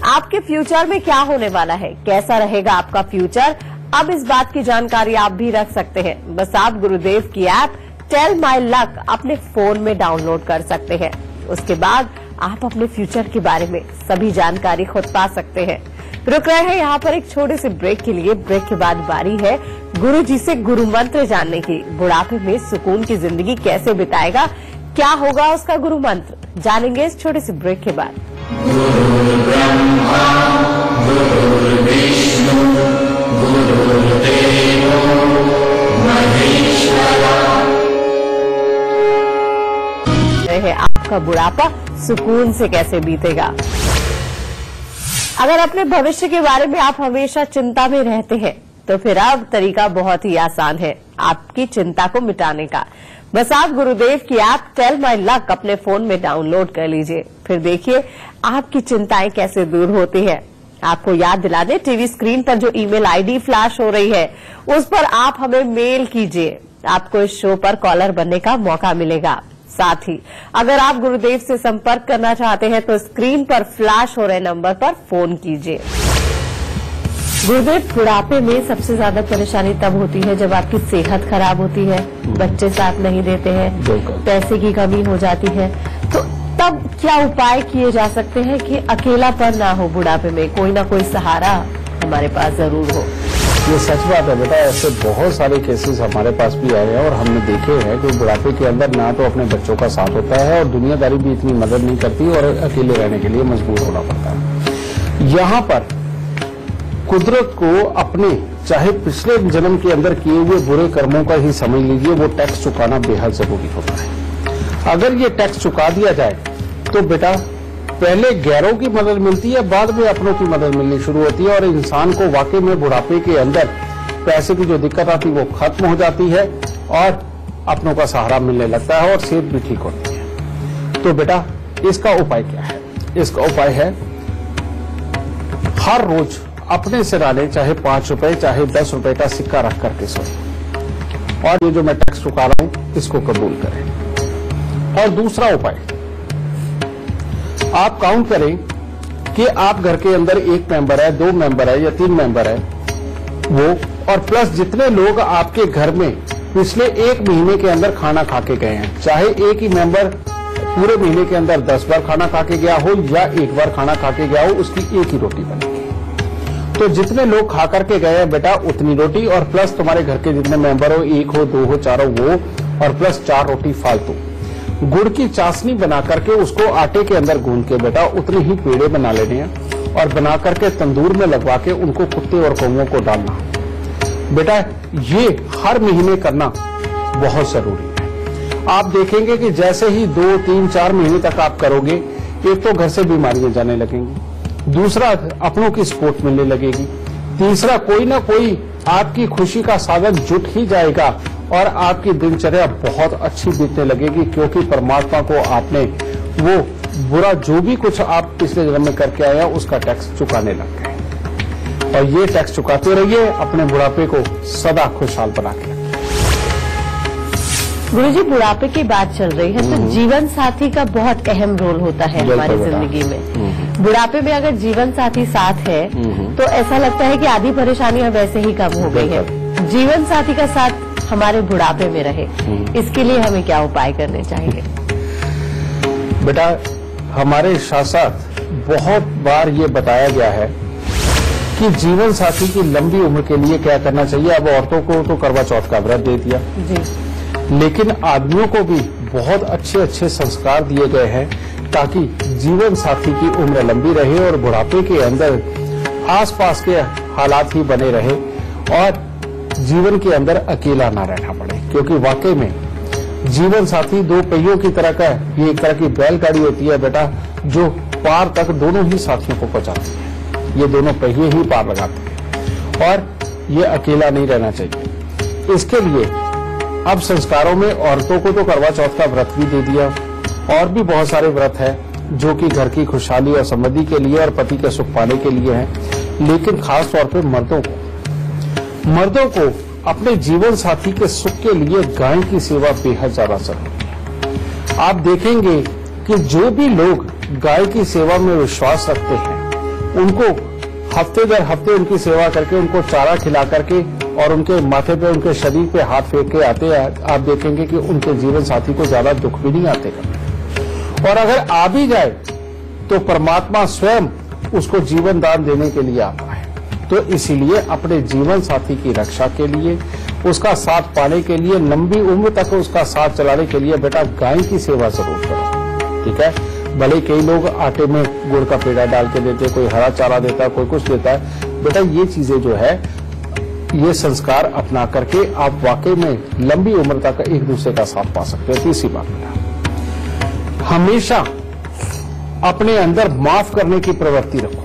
आपके फ्यूचर में क्या होने वाला है, कैसा रहेगा आपका फ्यूचर, अब इस बात की जानकारी आप भी रख सकते हैं। बस आप गुरुदेव की ऐप टेल माई लक अपने फोन में डाउनलोड कर सकते हैं। उसके बाद आप अपने फ्यूचर के बारे में सभी जानकारी खुद पा सकते हैं। रुक रहे हैं यहाँ पर एक छोटे से ब्रेक के लिए। ब्रेक के बाद बारी है गुरु जी से गुरु मंत्र जानने की। बुढ़ापे में सुकून की जिंदगी कैसे बिताएगा, क्या होगा उसका गुरु मंत्र, जानेंगे इस छोटे से ब्रेक के बाद। है आपका बुढ़ापा सुकून से कैसे बीतेगा। अगर अपने भविष्य के बारे में आप हमेशा चिंता में रहते हैं तो फिर अब तरीका बहुत ही आसान है आपकी चिंता को मिटाने का। बस आप गुरुदेव की ऐप टेल माई लक अपने फोन में डाउनलोड कर लीजिए, फिर देखिए आपकी चिंताएं कैसे दूर होती है। आपको याद दिला दें, टीवी स्क्रीन पर जो ईमेल आईडी फ्लैश हो रही है उस पर आप हमें मेल कीजिए, आपको इस शो पर कॉलर बनने का मौका मिलेगा। साथ ही अगर आप गुरुदेव से संपर्क करना चाहते हैं तो स्क्रीन पर फ्लैश हो रहे नंबर पर फोन कीजिए। गुरुदेव, बुढ़ापे में सबसे ज्यादा परेशानी तब होती है जब आपकी सेहत खराब होती है, बच्चे साथ नहीं देते हैं, पैसे की कमी हो जाती है, तो तब क्या उपाय किए जा सकते हैं कि अकेलापन ना हो बुढ़ापे में, कोई ना कोई सहारा हमारे पास जरूर हो? ये सच बात है बेटा, ऐसे बहुत सारे केसेस हमारे पास भी आए हैं और हमने देखे हैं कि बुढ़ापे के अंदर ना तो अपने बच्चों का साथ होता है और दुनियादारी भी इतनी मदद नहीं करती और अकेले रहने के लिए मजबूर होना पड़ता है। यहाँ पर कुदरत को अपने चाहे पिछले जन्म के अंदर किए हुए बुरे कर्मों का ही समझ लीजिए, वो टैक्स चुकाना बेहद जरूरी होता है। अगर ये टैक्स चुका दिया जाए तो बेटा पहले गैरों की मदद मिलती है, बाद में अपनों की मदद मिलनी शुरू होती है और इंसान को वाकई में बुढ़ापे के अंदर पैसे की जो दिक्कत आती है वो खत्म हो जाती है और अपनों का सहारा मिलने लगता है और सेहत भी ठीक होती है। तो बेटा इसका उपाय क्या है? इसका उपाय है हर रोज अपने सिराने चाहे 5 रुपए चाहे 10 रुपए का सिक्का रख करके सोए और ये जो मैं टैक्स चुका रहा हूं इसको कबूल करें। और दूसरा उपाय, आप काउंट करें कि आप घर के अंदर 1 मेंबर है, 2 मेंबर है या 3 मेंबर है वो, और प्लस जितने लोग आपके घर में पिछले 1 महीने के अंदर खाना खा के गए हैं, चाहे एक ही मेंबर पूरे महीने के अंदर 10 बार खाना खा के गया हो या 1 बार खाना खा के गया हो, उसकी एक ही रोटी बनेगी। तो जितने लोग खा करके गए हैं बेटा उतनी रोटी, और प्लस तुम्हारे घर के जितने मेंबर हो, 1 हो 2 हो 4 हो वो, और प्लस 4 रोटी फालतू। गुड़ की चाशनी बना करके उसको आटे के अंदर गूंद के बेटा उतने ही पेड़े बना लेने हैं और बना करके तंदूर में लगवा के उनको कुत्ते और कौवों को डालना। बेटा ये हर महीने करना बहुत जरूरी है। आप देखेंगे कि जैसे ही 2, 3, 4 महीने तक आप करोगे, एक तो घर से बीमारियां जाने लगेंगी, दूसरा अपनों की सपोर्ट मिलने लगेगी, तीसरा कोई ना कोई आपकी खुशी का साधन जुट ही जाएगा और आपकी दिनचर्या बहुत अच्छी बीतने लगेगी, क्योंकि परमात्मा को आपने वो बुरा जो भी कुछ आप पिछले जन्म में करके आए हैं उसका टैक्स चुकाने लग गए। और ये टैक्स चुकाते रहिए, अपने बुढ़ापे को सदा खुशहाल बना के रखिए। गुरुजी, बुढ़ापे की बात चल रही है तो जीवन साथी का बहुत अहम रोल होता है हमारी जिंदगी में। बुढ़ापे में अगर जीवन साथी साथ है तो ऐसा लगता है कि आधी परेशानियां वैसे ही कम हो गई है। जीवन साथी का साथ हमारे बुढ़ापे में रहे, इसके लिए हमें क्या उपाय करने चाहिए? बेटा हमारे शास्त्र बहुत बार ये बताया गया है कि जीवन साथी की लंबी उम्र के लिए क्या करना चाहिए। अब औरतों को तो करवा चौथ का व्रत दे दिया जी, लेकिन आदमियों को भी बहुत अच्छे अच्छे संस्कार दिए गए हैं ताकि जीवन साथी की उम्र लंबी रहे और बुढ़ापे के अंदर आसपास के हालात ही बने रहे और जीवन के अंदर अकेला ना रहना पड़े। क्योंकि वाकई में जीवन साथी 2 पहियों की तरह का, ये एक तरह की बैलगाड़ी होती है बेटा, जो पार तक दोनों ही साथियों को पहुंचाती है। ये दोनों पहिए ही पार लगाते हैं और ये अकेला नहीं रहना चाहिए। इसके लिए अब संस्कारों में औरतों को तो करवा चौथ का व्रत भी दे दिया, और भी बहुत सारे व्रत है जो कि घर की खुशहाली और समृद्धि के लिए और पति के सुख पाने के लिए है। लेकिन खास तौर पे मर्दों को अपने जीवन साथी के सुख के लिए गाय की सेवा बेहद ज्यादा जरूरी है। आप देखेंगे कि जो भी लोग गाय की सेवा में विश्वास रखते हैं उनको हफ्ते दर हफ्ते उनकी सेवा करके, उनको चारा खिला करके और उनके माथे पे, उनके शरीर पे हाथ फेंक के आते हैं, आप देखेंगे कि उनके जीवन साथी को ज्यादा दुख भी नहीं आते। और अगर आ भी जाए तो परमात्मा स्वयं उसको जीवन दान देने के लिए आता है। तो इसीलिए अपने जीवन साथी की रक्षा के लिए, उसका साथ पाने के लिए, लंबी उम्र तक उसका साथ चलाने के लिए बेटा गाय की सेवा जरूर करो। ठीक है, भले कई लोग आटे में गुड़ का पेड़ा डाल के देते, कोई हरा चारा देता, कोई कुछ देता है। बेटा ये चीजें जो है, ये संस्कार अपना करके आप वाकई में लंबी उम्र तक एक दूसरे का साथ पा सकते हो। तीसरी बात बेटा, हमेशा अपने अंदर माफ करने की प्रवृत्ति रखो।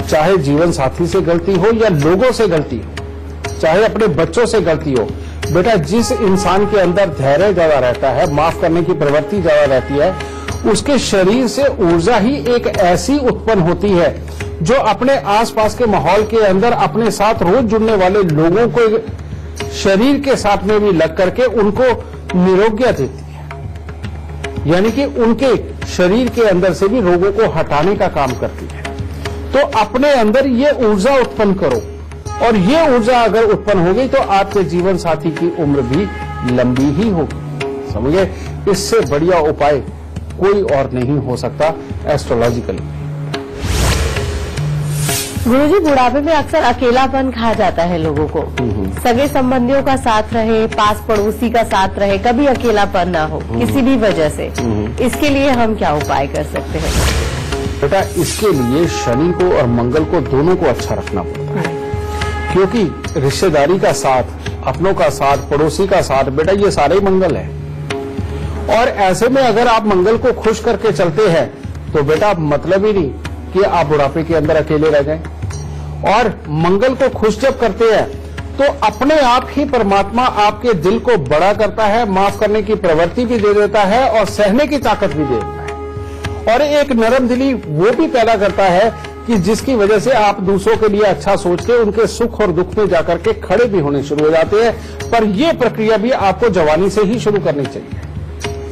चाहे जीवन साथी से गलती हो या लोगों से गलती हो, चाहे अपने बच्चों से गलती हो, बेटा जिस इंसान के अंदर धैर्य ज्यादा रहता है, माफ करने की प्रवृत्ति ज्यादा रहती है, उसके शरीर से ऊर्जा ही एक ऐसी उत्पन्न होती है जो अपने आसपास के माहौल के अंदर अपने साथ रोज जुड़ने वाले लोगों को शरीर के साथ में भी लग करके उनको निरोग्य देती है, यानी कि उनके शरीर के अंदर से भी रोगों को हटाने का काम करती है। तो अपने अंदर ये ऊर्जा उत्पन्न करो और ये ऊर्जा अगर उत्पन्न होगी तो आपके जीवन साथी की उम्र भी लंबी ही होगी। समझे, इससे बढ़िया उपाय कोई और नहीं हो सकता एस्ट्रोलॉजिकली। गुरुजी, बुढ़ापे में अक्सर अकेलापन खा जाता है लोगों को। सगे संबंधियों का साथ रहे, पास पड़ोसी का साथ रहे, कभी अकेलापन ना हो किसी भी वजह से, इसके लिए हम क्या उपाय कर सकते हैं? बेटा, इसके लिए शनि को और मंगल को दोनों को अच्छा रखना पड़ता है, क्योंकि रिश्तेदारी का साथ, अपनों का साथ, पड़ोसी का साथ, बेटा ये सारे ही मंगल है। और ऐसे में अगर आप मंगल को खुश करके चलते हैं तो बेटा मतलब ही नहीं कि आप बुढ़ापे के अंदर अकेले रह जाएं। और मंगल को खुश जब करते हैं तो अपने आप ही परमात्मा आपके दिल को बड़ा करता है, माफ करने की प्रवृत्ति भी दे देता है और सहने की ताकत भी दे देता है। और एक नरम दिली वो भी पैदा करता है कि जिसकी वजह से आप दूसरों के लिए अच्छा सोच के उनके सुख और दुख में जाकर के खड़े भी होने शुरू हो जाते हैं। पर यह प्रक्रिया भी आपको जवानी से ही शुरू करनी चाहिए,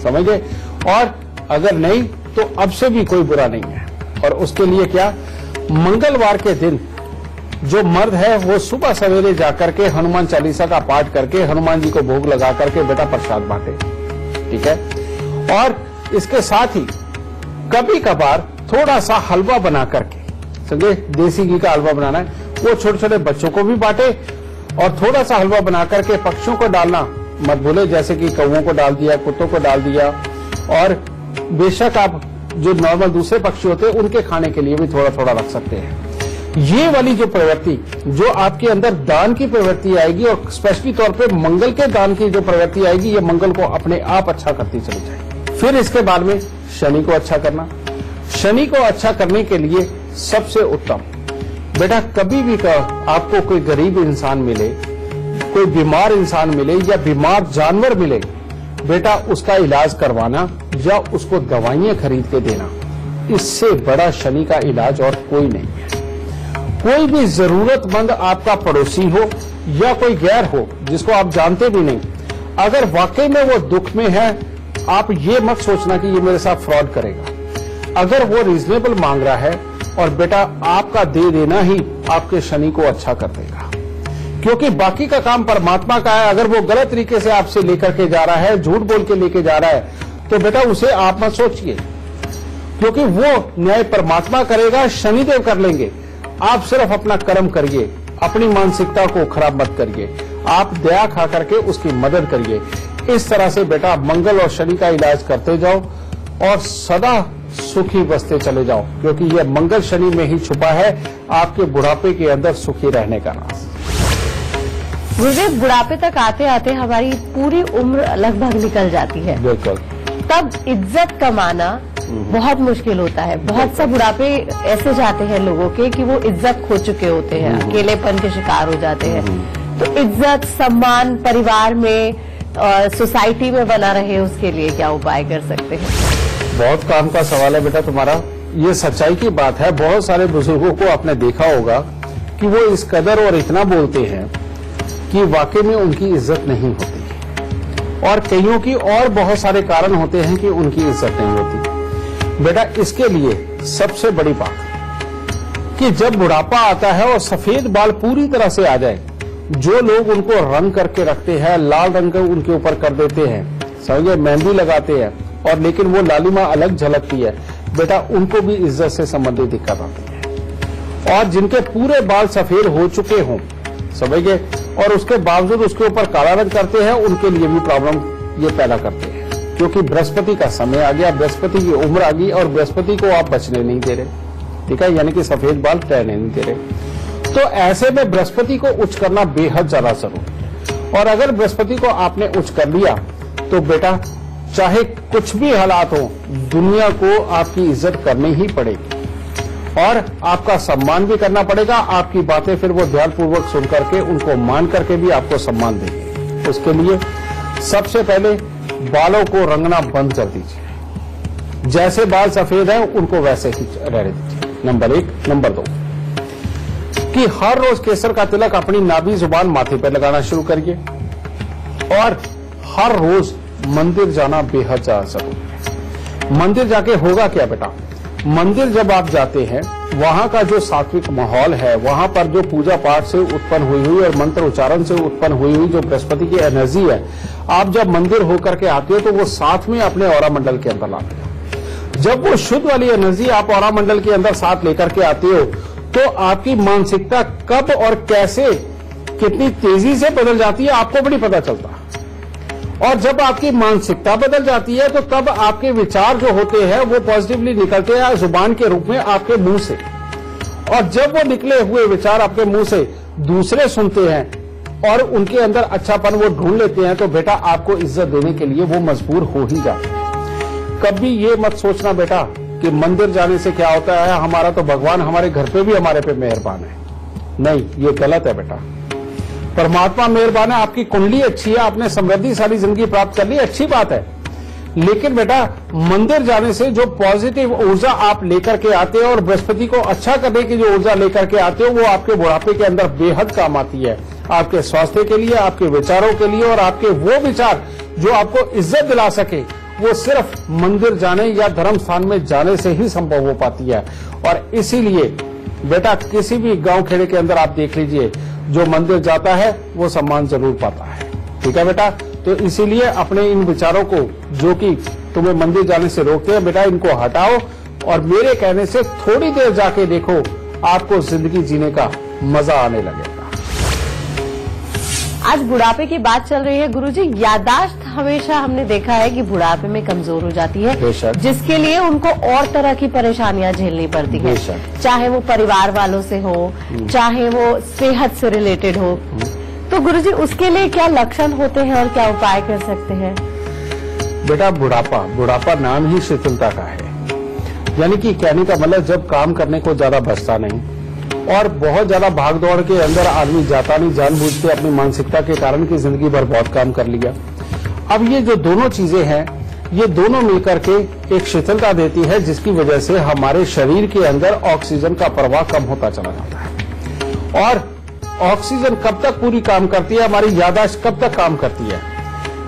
समझे। और अगर नहीं तो अब से भी कोई बुरा नहीं है। और उसके लिए क्या, मंगलवार के दिन जो मर्द है वो सुबह सवेरे जाकर के हनुमान चालीसा का पाठ करके हनुमान जी को भोग लगा करके बेटा प्रसाद बांटे, ठीक है। और इसके साथ ही कभी कभार थोड़ा सा हलवा बना करके, समझे, देसी घी का हलवा बनाना है, वो छोटे छोटे बच्चों को भी बांटे। और थोड़ा सा हलवा बना करके पक्षियों को डालना मत भूले, जैसे कि कौवों को डाल दिया, कुत्तों को डाल दिया। और बेशक आप जो नॉर्मल दूसरे पक्षी होते हैं उनके खाने के लिए भी थोड़ा थोड़ा रख सकते हैं। ये वाली जो प्रवृत्ति, जो आपके अंदर दान की प्रवृत्ति आएगी और स्पेशली तौर पे मंगल के दान की जो प्रवृत्ति आएगी, ये मंगल को अपने आप अच्छा करती चली जाएगी। फिर इसके बाद में शनि को अच्छा करना। शनि को अच्छा करने के लिए सबसे उत्तम, बेटा कभी भी आपको कोई गरीब इंसान मिले, कोई बीमार इंसान मिले या बीमार जानवर मिले, बेटा उसका इलाज करवाना या उसको दवाइयां खरीद के देना, इससे बड़ा शनि का इलाज और कोई नहीं है। कोई भी जरूरतमंद आपका पड़ोसी हो या कोई गैर हो जिसको आप जानते भी नहीं, अगर वाकई में वो दुख में है, आप ये मत सोचना कि ये मेरे साथ फ्रॉड करेगा। अगर वो रीजनेबल मांग रहा है, और बेटा आपका दे देना ही आपके शनि को अच्छा कर देगा, क्योंकि बाकी का काम परमात्मा का है। अगर वो गलत तरीके से आपसे लेकर के जा रहा है, झूठ बोल के लेके जा रहा है, तो बेटा उसे आप मत सोचिए, क्योंकि वो न्याय परमात्मा करेगा, शनिदेव कर लेंगे। आप सिर्फ अपना कर्म करिए, अपनी मानसिकता को खराब मत करिए, आप दया खा करके उसकी मदद करिए। इस तरह से बेटा मंगल और शनि का इलाज करते जाओ और सदा सुखी बसते चले जाओ, क्योंकि यह मंगल शनि में ही छुपा है आपके बुढ़ापे के अंदर सुखी रहने का राज। गुरुदेव, बुढ़ापे तक आते आते हमारी पूरी उम्र लगभग निकल जाती है, बिल्कुल, तब इज्जत कमाना बहुत मुश्किल होता है। बहुत सा बुढ़ापे ऐसे जाते हैं लोगों के कि वो इज्जत खो चुके होते हैं, अकेलेपन के शिकार हो जाते हैं। तो इज्जत, सम्मान परिवार में और सोसाइटी में बना रहे, उसके लिए क्या उपाय कर सकते हैं? बहुत काम का सवाल है बेटा तुम्हारा। ये सच्चाई की बात है। बहुत सारे बुजुर्गों को आपने देखा होगा कि वो इस कदर और इतना बोलते हैं कि वाकई में उनकी इज्जत नहीं होती, और कईयों की और बहुत सारे कारण होते हैं कि उनकी इज्जत नहीं होती। बेटा इसके लिए सबसे बड़ी बात कि जब बुढ़ापा आता है और सफेद बाल पूरी तरह से आ जाए, जो लोग उनको रंग करके रखते हैं, लाल रंग उनके ऊपर कर देते हैं, समझे, मेहंदी लगाते हैं, और लेकिन वो लालिमा अलग झलकती है, बेटा उनको भी इज्जत से संबंधित दिक्कत आती है। और जिनके पूरे बाल सफेद हो चुके हों, समझिए, और उसके बावजूद उसके ऊपर काला रंग करते हैं, उनके लिए भी प्रॉब्लम ये पैदा करते हैं, क्योंकि बृहस्पति का समय आ गया, बृहस्पति की उम्र आ गई और बृहस्पति को आप बचने नहीं दे रहे, ठीक है, यानी कि सफेद बाल रहने नहीं दे रहे। तो ऐसे में बृहस्पति को उच्च करना बेहद ज्यादा जरूरी है। और अगर बृहस्पति को आपने उच्च कर लिया तो बेटा चाहे कुछ भी हालात हो, दुनिया को आपकी इज्जत करनी ही पड़ेगी और आपका सम्मान भी करना पड़ेगा। आपकी बातें फिर वो ध्यानपूर्वक सुन करके उनको मान करके भी आपको सम्मान देंगे। उसके लिए सबसे पहले बालों को रंगना बंद कर दीजिए, जैसे बाल सफेद हैं उनको वैसे ही रहने दीजिए, नंबर 1। नंबर 2 कि हर रोज केसर का तिलक अपनी नाभि जुबान माथे पर लगाना शुरू करिए, और हर रोज मंदिर जाना बेहद ज्यादा जरूरी है। मंदिर जाके होगा क्या बेटा, मंदिर जब आप जाते हैं, वहां का जो सात्विक माहौल है, वहां पर जो पूजा पाठ से उत्पन्न हुई और मंत्र उच्चारण से उत्पन्न हुई जो बृहस्पति की एनर्जी है, आप जब मंदिर होकर के आते हो तो वो साथ में अपने ऑरा मंडल के अंदर लाते हो। जब वो शुद्ध वाली एनर्जी आप ऑरा मंडल के अंदर साथ लेकर के आते हो तो आपकी मानसिकता कब और कैसे कितनी तेजी से बदल जाती है आपको भी नहीं पता चलता। और जब आपकी मानसिकता बदल जाती है तो तब आपके विचार जो होते हैं वो पॉजिटिवली निकलते हैं जुबान के रूप में आपके मुंह से, और जब वो निकले हुए विचार आपके मुंह से दूसरे सुनते हैं और उनके अंदर अच्छापन वो ढूंढ लेते हैं तो बेटा आपको इज्जत देने के लिए वो मजबूर हो ही जाते हैं। कभी ये मत सोचना बेटा कि मंदिर जाने से क्या होता है, हमारा तो भगवान हमारे घर पे भी हमारे पे मेहरबान है। नहीं, ये गलत है बेटा। परमात्मा मेहरबान है, आपकी कुंडली अच्छी है, आपने समृद्धिशाली जिंदगी प्राप्त कर ली, अच्छी बात है। लेकिन बेटा मंदिर जाने से जो पॉजिटिव ऊर्जा आप लेकर के आते हो और बृहस्पति को अच्छा करने की जो ऊर्जा लेकर के आते हो वो आपके बुढ़ापे के अंदर बेहद काम आती है, आपके स्वास्थ्य के लिए, आपके विचारों के लिए, और आपके वो विचार जो आपको इज्जत दिला सके वो सिर्फ मंदिर जाने या धर्म स्थान में जाने से ही संभव हो पाती है। और इसीलिए बेटा किसी भी गांव खेड़े के अंदर आप देख लीजिए, जो मंदिर जाता है वो सम्मान जरूर पाता है। ठीक है बेटा, तो इसीलिए अपने इन विचारों को जो कि तुम्हें मंदिर जाने से रोकते हैं बेटा, इनको हटाओ और मेरे कहने से थोड़ी देर जाके देखो, आपको जिंदगी जीने का मजा आने लगेगा। आज बुढ़ापे की बात चल रही है गुरुजी। याददाश्त हमेशा हमने देखा है कि बुढ़ापे में कमजोर हो जाती है, जिसके लिए उनको और तरह की परेशानियां झेलनी पड़ती है, चाहे वो परिवार वालों से हो, चाहे वो सेहत से रिलेटेड हो। तो गुरुजी उसके लिए क्या लक्षण होते हैं और क्या उपाय कर सकते हैं? बेटा बुढ़ापा नाम ही शिथिलता का है, यानी कि कहने का मतलब जब काम करने को ज्यादा बचता नहीं और बहुत ज्यादा भागदौड़ के अंदर आदमी जाता नहीं, जानबूझ के अपनी मानसिकता के कारण की जिंदगी भर बहुत काम कर लिया। अब ये जो दोनों चीजें हैं, ये दोनों मिलकर के एक शिथिलता देती है, जिसकी वजह से हमारे शरीर के अंदर ऑक्सीजन का प्रवाह कम होता चला जाता है। और ऑक्सीजन कब तक पूरी काम करती है, हमारी याददाश्त कब तक काम करती है?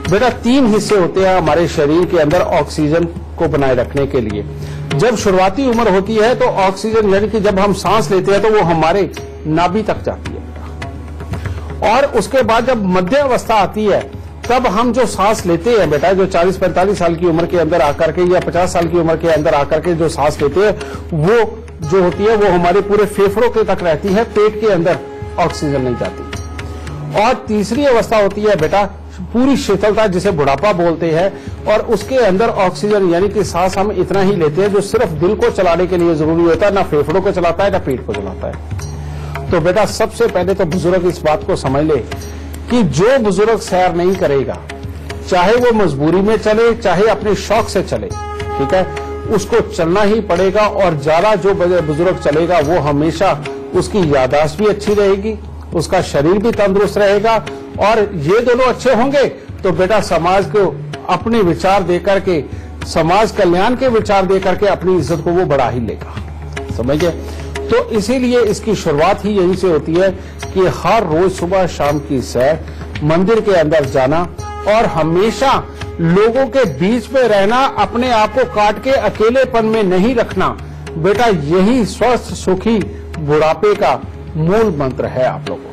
बेटा 3 हिस्से होते हैं हमारे शरीर के अंदर ऑक्सीजन को बनाए रखने के लिए। जब शुरुआती उम्र होती है तो ऑक्सीजन यानी कि जब हम सांस लेते हैं तो वो हमारे नाभि तक जाती है, और उसके बाद जब मध्य अवस्था आती है तब हम जो सांस लेते हैं बेटा, जो 40-45 साल की उम्र के अंदर आकर के या 50 साल की उम्र के अंदर आकर के जो सांस लेते हैं वो जो होती है वो हमारे पूरे फेफड़ों के तक रहती है, पेट के अंदर ऑक्सीजन नहीं जाती। और तीसरी अवस्था होती है बेटा पूरी शीतलता, जिसे बुढ़ापा बोलते हैं, और उसके अंदर ऑक्सीजन यानी कि सांस हम इतना ही लेते हैं जो सिर्फ दिल को चलाने के लिए जरूरी होता है, ना फेफड़ों को चलाता है ना पेट को चलाता है। तो बेटा सबसे पहले तो बुजुर्ग इस बात को समझ ले कि जो बुजुर्ग सैर नहीं करेगा, चाहे वो मजबूरी में चले चाहे अपने शौक से चले, ठीक है, उसको चलना ही पड़ेगा। और ज्यादा जो बुजुर्ग चलेगा वो हमेशा उसकी याददाश्त भी अच्छी रहेगी, उसका शरीर भी तंदुरुस्त रहेगा, और ये दोनों अच्छे होंगे तो बेटा समाज को अपने विचार देकर के, समाज कल्याण के विचार देकर के अपनी इज्जत को वो बढ़ा ही लेगा। समझे? तो इसीलिए इसकी शुरुआत ही यहीं से होती है कि हर रोज सुबह शाम की सैर, मंदिर के अंदर जाना और हमेशा लोगों के बीच में रहना, अपने आप को काट के अकेलेपन में नहीं रखना। बेटा यही स्वस्थ सुखी बुढ़ापे का मूल मंत्र है आप लोगों को।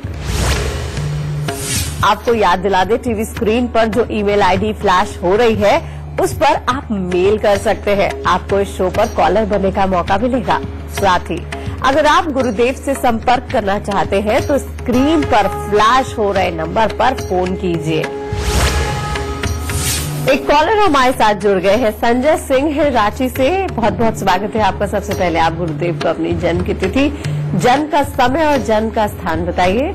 आपको याद दिला दे, टीवी स्क्रीन पर जो ईमेल आईडी फ्लैश हो रही है उस पर आप मेल कर सकते हैं। आपको इस शो पर कॉलर बनने का मौका मिलेगा। साथ ही अगर आप गुरुदेव से संपर्क करना चाहते हैं तो स्क्रीन पर फ्लैश हो रहे नंबर पर फोन कीजिए। एक कॉलर हमारे साथ जुड़ गए हैं, संजय सिंह है रांची से। बहुत बहुत स्वागत है आपका। सबसे पहले आप गुरुदेव को अपनी जन्म की तिथि, जन्म का समय और जन्म का स्थान बताइए।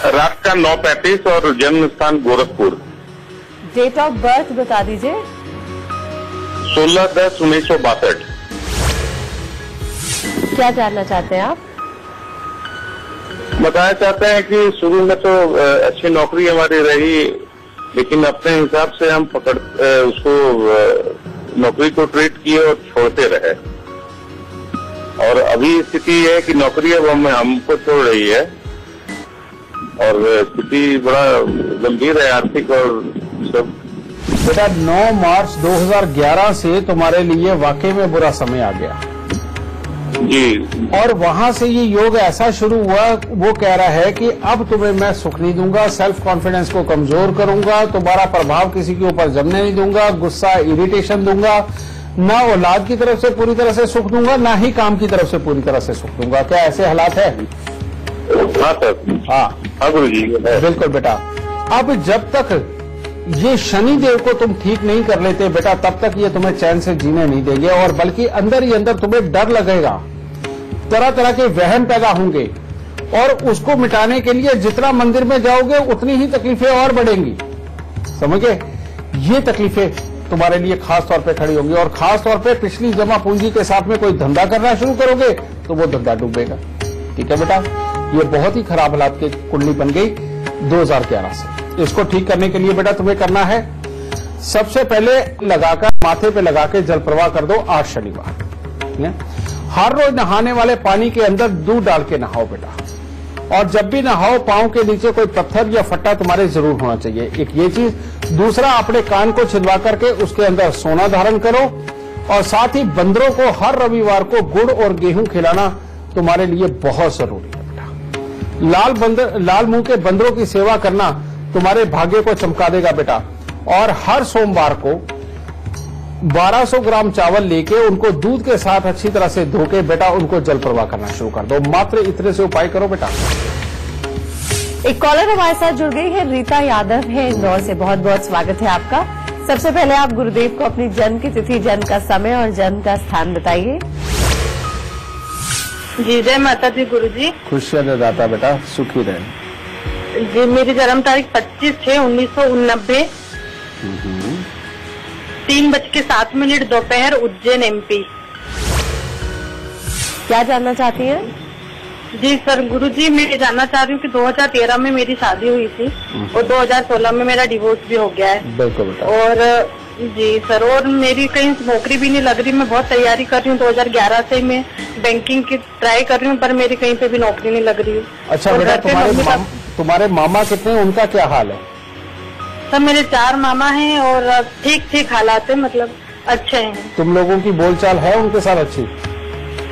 रात का 9:35 और जन्म स्थान गोरखपुर। डेट ऑफ बर्थ बता दीजिए। 16/10/1962। क्या जानना चाहते हैं आप? बताना चाहते हैं कि शुरू में तो अच्छी नौकरी हमारी रही, लेकिन अपने हिसाब से हम उसको नौकरी को ट्रीट किए और छोड़ते रहे, और अभी स्थिति है कि नौकरी अब हमको छोड़ रही है और स्थिति बड़ा गंभीर है, आर्थिक और सब। बेटा 9 मार्च 2011 से तुम्हारे लिए वाकई में बुरा समय आ गया जी। और वहां से ये योग ऐसा शुरू हुआ, वो कह रहा है कि अब तुम्हें मैं सुख नहीं दूंगा, सेल्फ कॉन्फिडेंस को कमजोर करूंगा, तुम्हारा प्रभाव किसी के ऊपर जमने नहीं दूंगा, गुस्सा इरिटेशन दूंगा, ना औलाद की तरफ से पूरी तरह से सुख दूंगा, ना ही काम की तरफ से पूरी तरह से सुख दूंगा। क्या ऐसे हालात है? हाँ सर। हाँ गुरु जी। बिल्कुल बेटा। अब जब तक ये शनि देव को तुम ठीक नहीं कर लेते बेटा, तब तक ये तुम्हें चैन से जीने नहीं देंगे, और बल्कि अंदर ही अंदर तुम्हें डर लगेगा, तरह तरह के वहम पैदा होंगे, और उसको मिटाने के लिए जितना मंदिर में जाओगे उतनी ही तकलीफें और बढ़ेंगी। समझ गए? ये तकलीफें तुम्हारे लिए खास तौर पे खड़ी होंगी, और खास तौर पे पिछली जमा पूंजी के साथ में कोई धंधा करना शुरू करोगे तो वो धंधा डूबेगा। ठीक है बेटा? ये बहुत ही खराब हालात की कुंडली बन गई 2011 से। इसको ठीक करने के लिए बेटा तुम्हें करना है, सबसे पहले लगाकर माथे पे लगा के जल प्रवाह कर दो 8 शनिवार। हर रोज नहाने वाले पानी के अंदर दूध डाल के नहाओ बेटा, और जब भी नहाओ पांव के नीचे कोई पत्थर या फट्टा तुम्हारे जरूर होना चाहिए, एक ये चीज। दूसरा, अपने कान को छिदवा करके उसके अंदर सोना धारण करो, और साथ ही बंदरों को हर रविवार को गुड़ और गेहूं खिलाना तुम्हारे लिए बहुत जरूरी है बेटा। लाल मुंह के बंदरों की सेवा करना तुम्हारे भाग्य को चमका देगा बेटा। और हर सोमवार को 1200 ग्राम चावल लेके उनको दूध के साथ अच्छी तरह से धोके बेटा उनको जल प्रवाह करना शुरू कर दो। मात्र इतने से उपाय करो बेटा। एक कॉलर हमारे साथ जुड़ गई है, रीता यादव है इंदौर से। बहुत बहुत स्वागत है आपका। सबसे पहले आप गुरुदेव को अपनी जन्म की तिथि, जन्म का समय और जन्म का स्थान बताइए। जी जय माता दी गुरु जी। खुशियां दाता बेटा, सुखी रहे। जी मेरी जन्म तारीख 25/6/1989, 3:07 दोपहर, उज्जैन MP। क्या जानना चाहती हैं? जी सर गुरु जी मैं जानना चाह रही हूँ कि 2013 में मेरी शादी हुई थी और 2016 में मेरा डिवोर्स भी हो गया है। बिल्कुल बेटा। और जी सर, और मेरी कहीं नौकरी भी नहीं लग रही। मैं बहुत तैयारी कर रही हूँ, 2011 से मैं बैंकिंग की ट्राई कर रही हूँ, पर मेरी कहीं पे भी नौकरी नहीं लग रही है। अच्छा बेटा, तुम्हारे मामा कितने, उनका क्या हाल है? सर मेरे 4 मामा हैं और ठीक ठीक हालात है, मतलब अच्छे हैं। तुम लोगों की बोलचाल है उनके साथ अच्छी?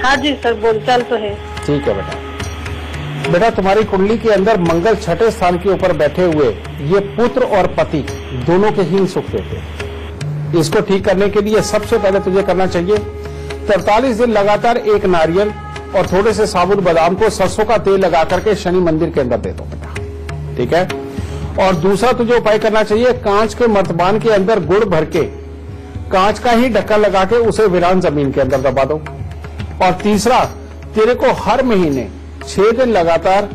हाँ जी सर, बोलचाल तो है। ठीक है बेटा। बेटा तुम्हारी कुंडली के अंदर मंगल 6ठे स्थान के ऊपर बैठे हुए ये पुत्र और पति दोनों के ही सुख देते हैं। इसको ठीक करने के लिए सबसे पहले तुझे करना चाहिए 43 दिन लगातार एक नारियल और थोड़े से साबुत बादाम को सरसों का तेल लगा करके शनि मंदिर के अंदर दे दो बेटा। ठीक है? और दूसरा तुझे उपाय करना चाहिए, कांच के मर्तबान के अंदर गुड़ भर के कांच का ही ढक्कन लगा के उसे वीरान जमीन के अंदर दबा दो। और तीसरा, तेरे को हर महीने 6 दिन लगातार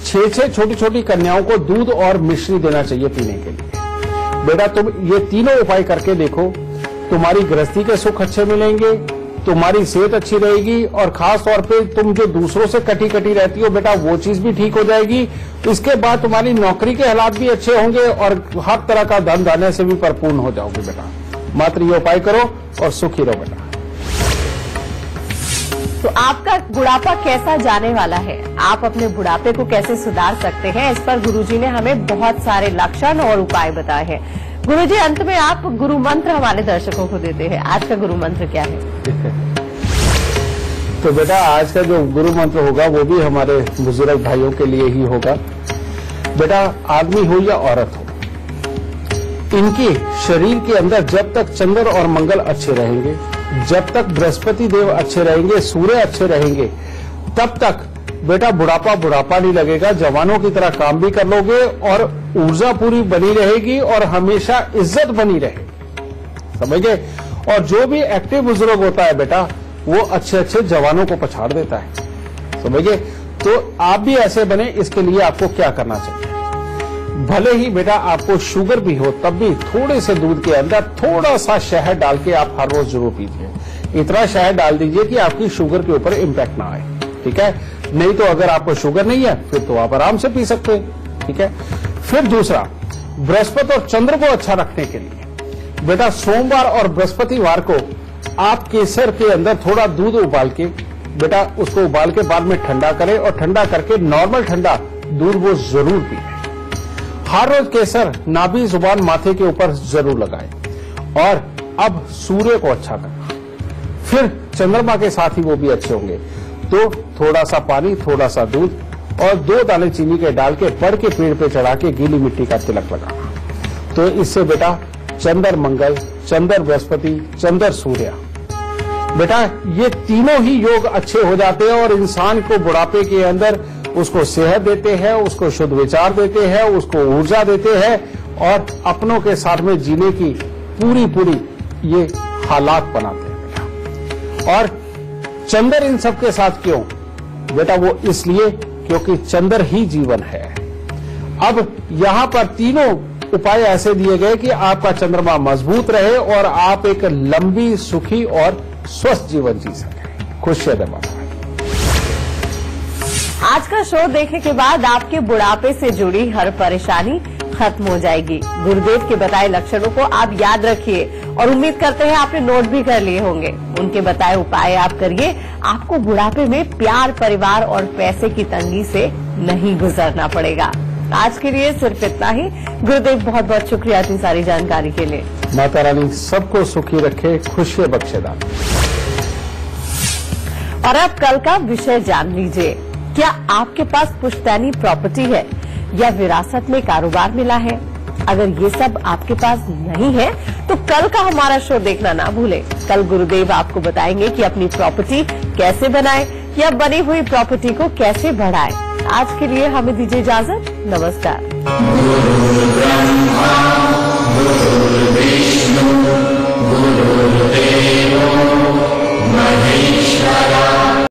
6 छोटी छोटी कन्याओं को दूध और मिश्री देना चाहिए पीने के लिए। बेटा तुम ये तीनों उपाय करके देखो, तुम्हारी गृहस्थी के सुख अच्छे मिलेंगे, तुम्हारी सेहत अच्छी रहेगी, और खास तौर पे तुम जो दूसरों से कटी कटी रहती हो बेटा वो चीज भी ठीक हो जाएगी। इसके बाद तुम्हारी नौकरी के हालात भी अच्छे होंगे और हर तरह का धन धान्य से भी परिपूर्ण हो जाओगे बेटा। मात्र ये उपाय करो और सुखी रहो बेटा। तो आपका बुढ़ापा कैसा जाने वाला है, आप अपने बुढ़ापे को कैसे सुधार सकते हैं, इस पर गुरुजी ने हमें बहुत सारे लक्षण और उपाय बताए हैं। गुरुजी अंत में आप गुरु मंत्र हमारे दर्शकों को देते हैं, आज का गुरु मंत्र क्या है? तो बेटा आज का जो गुरु मंत्र होगा वो भी हमारे बुजुर्ग भाइयों के लिए ही होगा। बेटा आदमी हो या औरत हो, इनके शरीर के अंदर जब तक चंद्र और मंगल अच्छे रहेंगे, जब तक बृहस्पति देव अच्छे रहेंगे, सूर्य अच्छे रहेंगे, तब तक बेटा बुढ़ापा नहीं लगेगा। जवानों की तरह काम भी कर लोगे और ऊर्जा पूरी बनी रहेगी और हमेशा इज्जत बनी रहेगी। समझ गए? और जो भी एक्टिव बुजुर्ग होता है बेटा वो अच्छे अच्छे जवानों को पछाड़ देता है। समझ गए? तो आप भी ऐसे बने, इसके लिए आपको क्या करना चाहिए? भले ही बेटा आपको शुगर भी हो तब भी थोड़े से दूध के अंदर थोड़ा सा शहद डाल के आप हर रोज जरूर पीजिए। इतना शहद डाल दीजिए कि आपकी शुगर के ऊपर इम्पैक्ट ना आए। ठीक है? नहीं तो अगर आपको शुगर नहीं है फिर तो आप आराम से पी सकते हैं। ठीक है? फिर दूसरा, बृहस्पति और चंद्र को अच्छा रखने के लिए बेटा सोमवार और बृहस्पतिवार को आप केसर के अंदर थोड़ा दूध उबाल के बेटा उसको उबाल के बाद में ठंडा करें और ठंडा करके नॉर्मल ठंडा दूध वो जरूर पिए। हर रोज केसर नाभि जुबान माथे के ऊपर जरूर लगाएं। और अब सूर्य को अच्छा करना, फिर चंद्रमा के साथ ही वो भी अच्छे होंगे। तो थोड़ा सा पानी, थोड़ा सा दूध और 2 दाने चीनी के डाल के बड़ के पेड़ पे चढ़ा के गीली मिट्टी का तिलक लगाना। तो इससे बेटा चंद्र मंगल, चंद्र बृहस्पति, चंद्र सूर्य, बेटा ये तीनों ही योग अच्छे हो जाते हैं और इंसान को बुढ़ापे के अंदर उसको सेहत देते हैं, उसको शुद्ध विचार देते हैं, उसको ऊर्जा देते हैं और अपनों के साथ में जीने की पूरी ये हालात बनाते हैं बेटा। और चंद्र इन सबके साथ क्यों बेटा? वो इसलिए क्योंकि चंद्र ही जीवन है। अब यहां पर तीनों उपाय ऐसे दिए गए कि आपका चंद्रमा मजबूत रहे और आप एक लंबी, सुखी और स्वस्थ जीवन जी सकें। खुशियां दे बाबा। आज का शो देखने के बाद आपके बुढ़ापे से जुड़ी हर परेशानी खत्म हो जाएगी। गुरुदेव के बताए लक्षणों को आप याद रखिए और उम्मीद करते हैं आपने नोट भी कर लिए होंगे। उनके बताए उपाय आप करिए, आपको बुढ़ापे में प्यार, परिवार और पैसे की तंगी से नहीं गुजरना पड़ेगा। आज के लिए सिर्फ इतना ही। गुरुदेव बहुत बहुत शुक्रिया इतनी सारी जानकारी के लिए। माता रानी सबको सुखी रखे, खुशियां बख्शेदार। और अब कल का विषय जान लीजिए। क्या आपके पास पुश्तैनी प्रॉपर्टी है या विरासत में कारोबार मिला है? अगर ये सब आपके पास नहीं है तो कल का हमारा शो देखना ना भूलें। कल गुरुदेव आपको बताएंगे कि अपनी प्रॉपर्टी कैसे बनाएं या बनी हुई प्रॉपर्टी को कैसे बढ़ाएं। आज के लिए हमें दीजिए इजाजत। नमस्कार।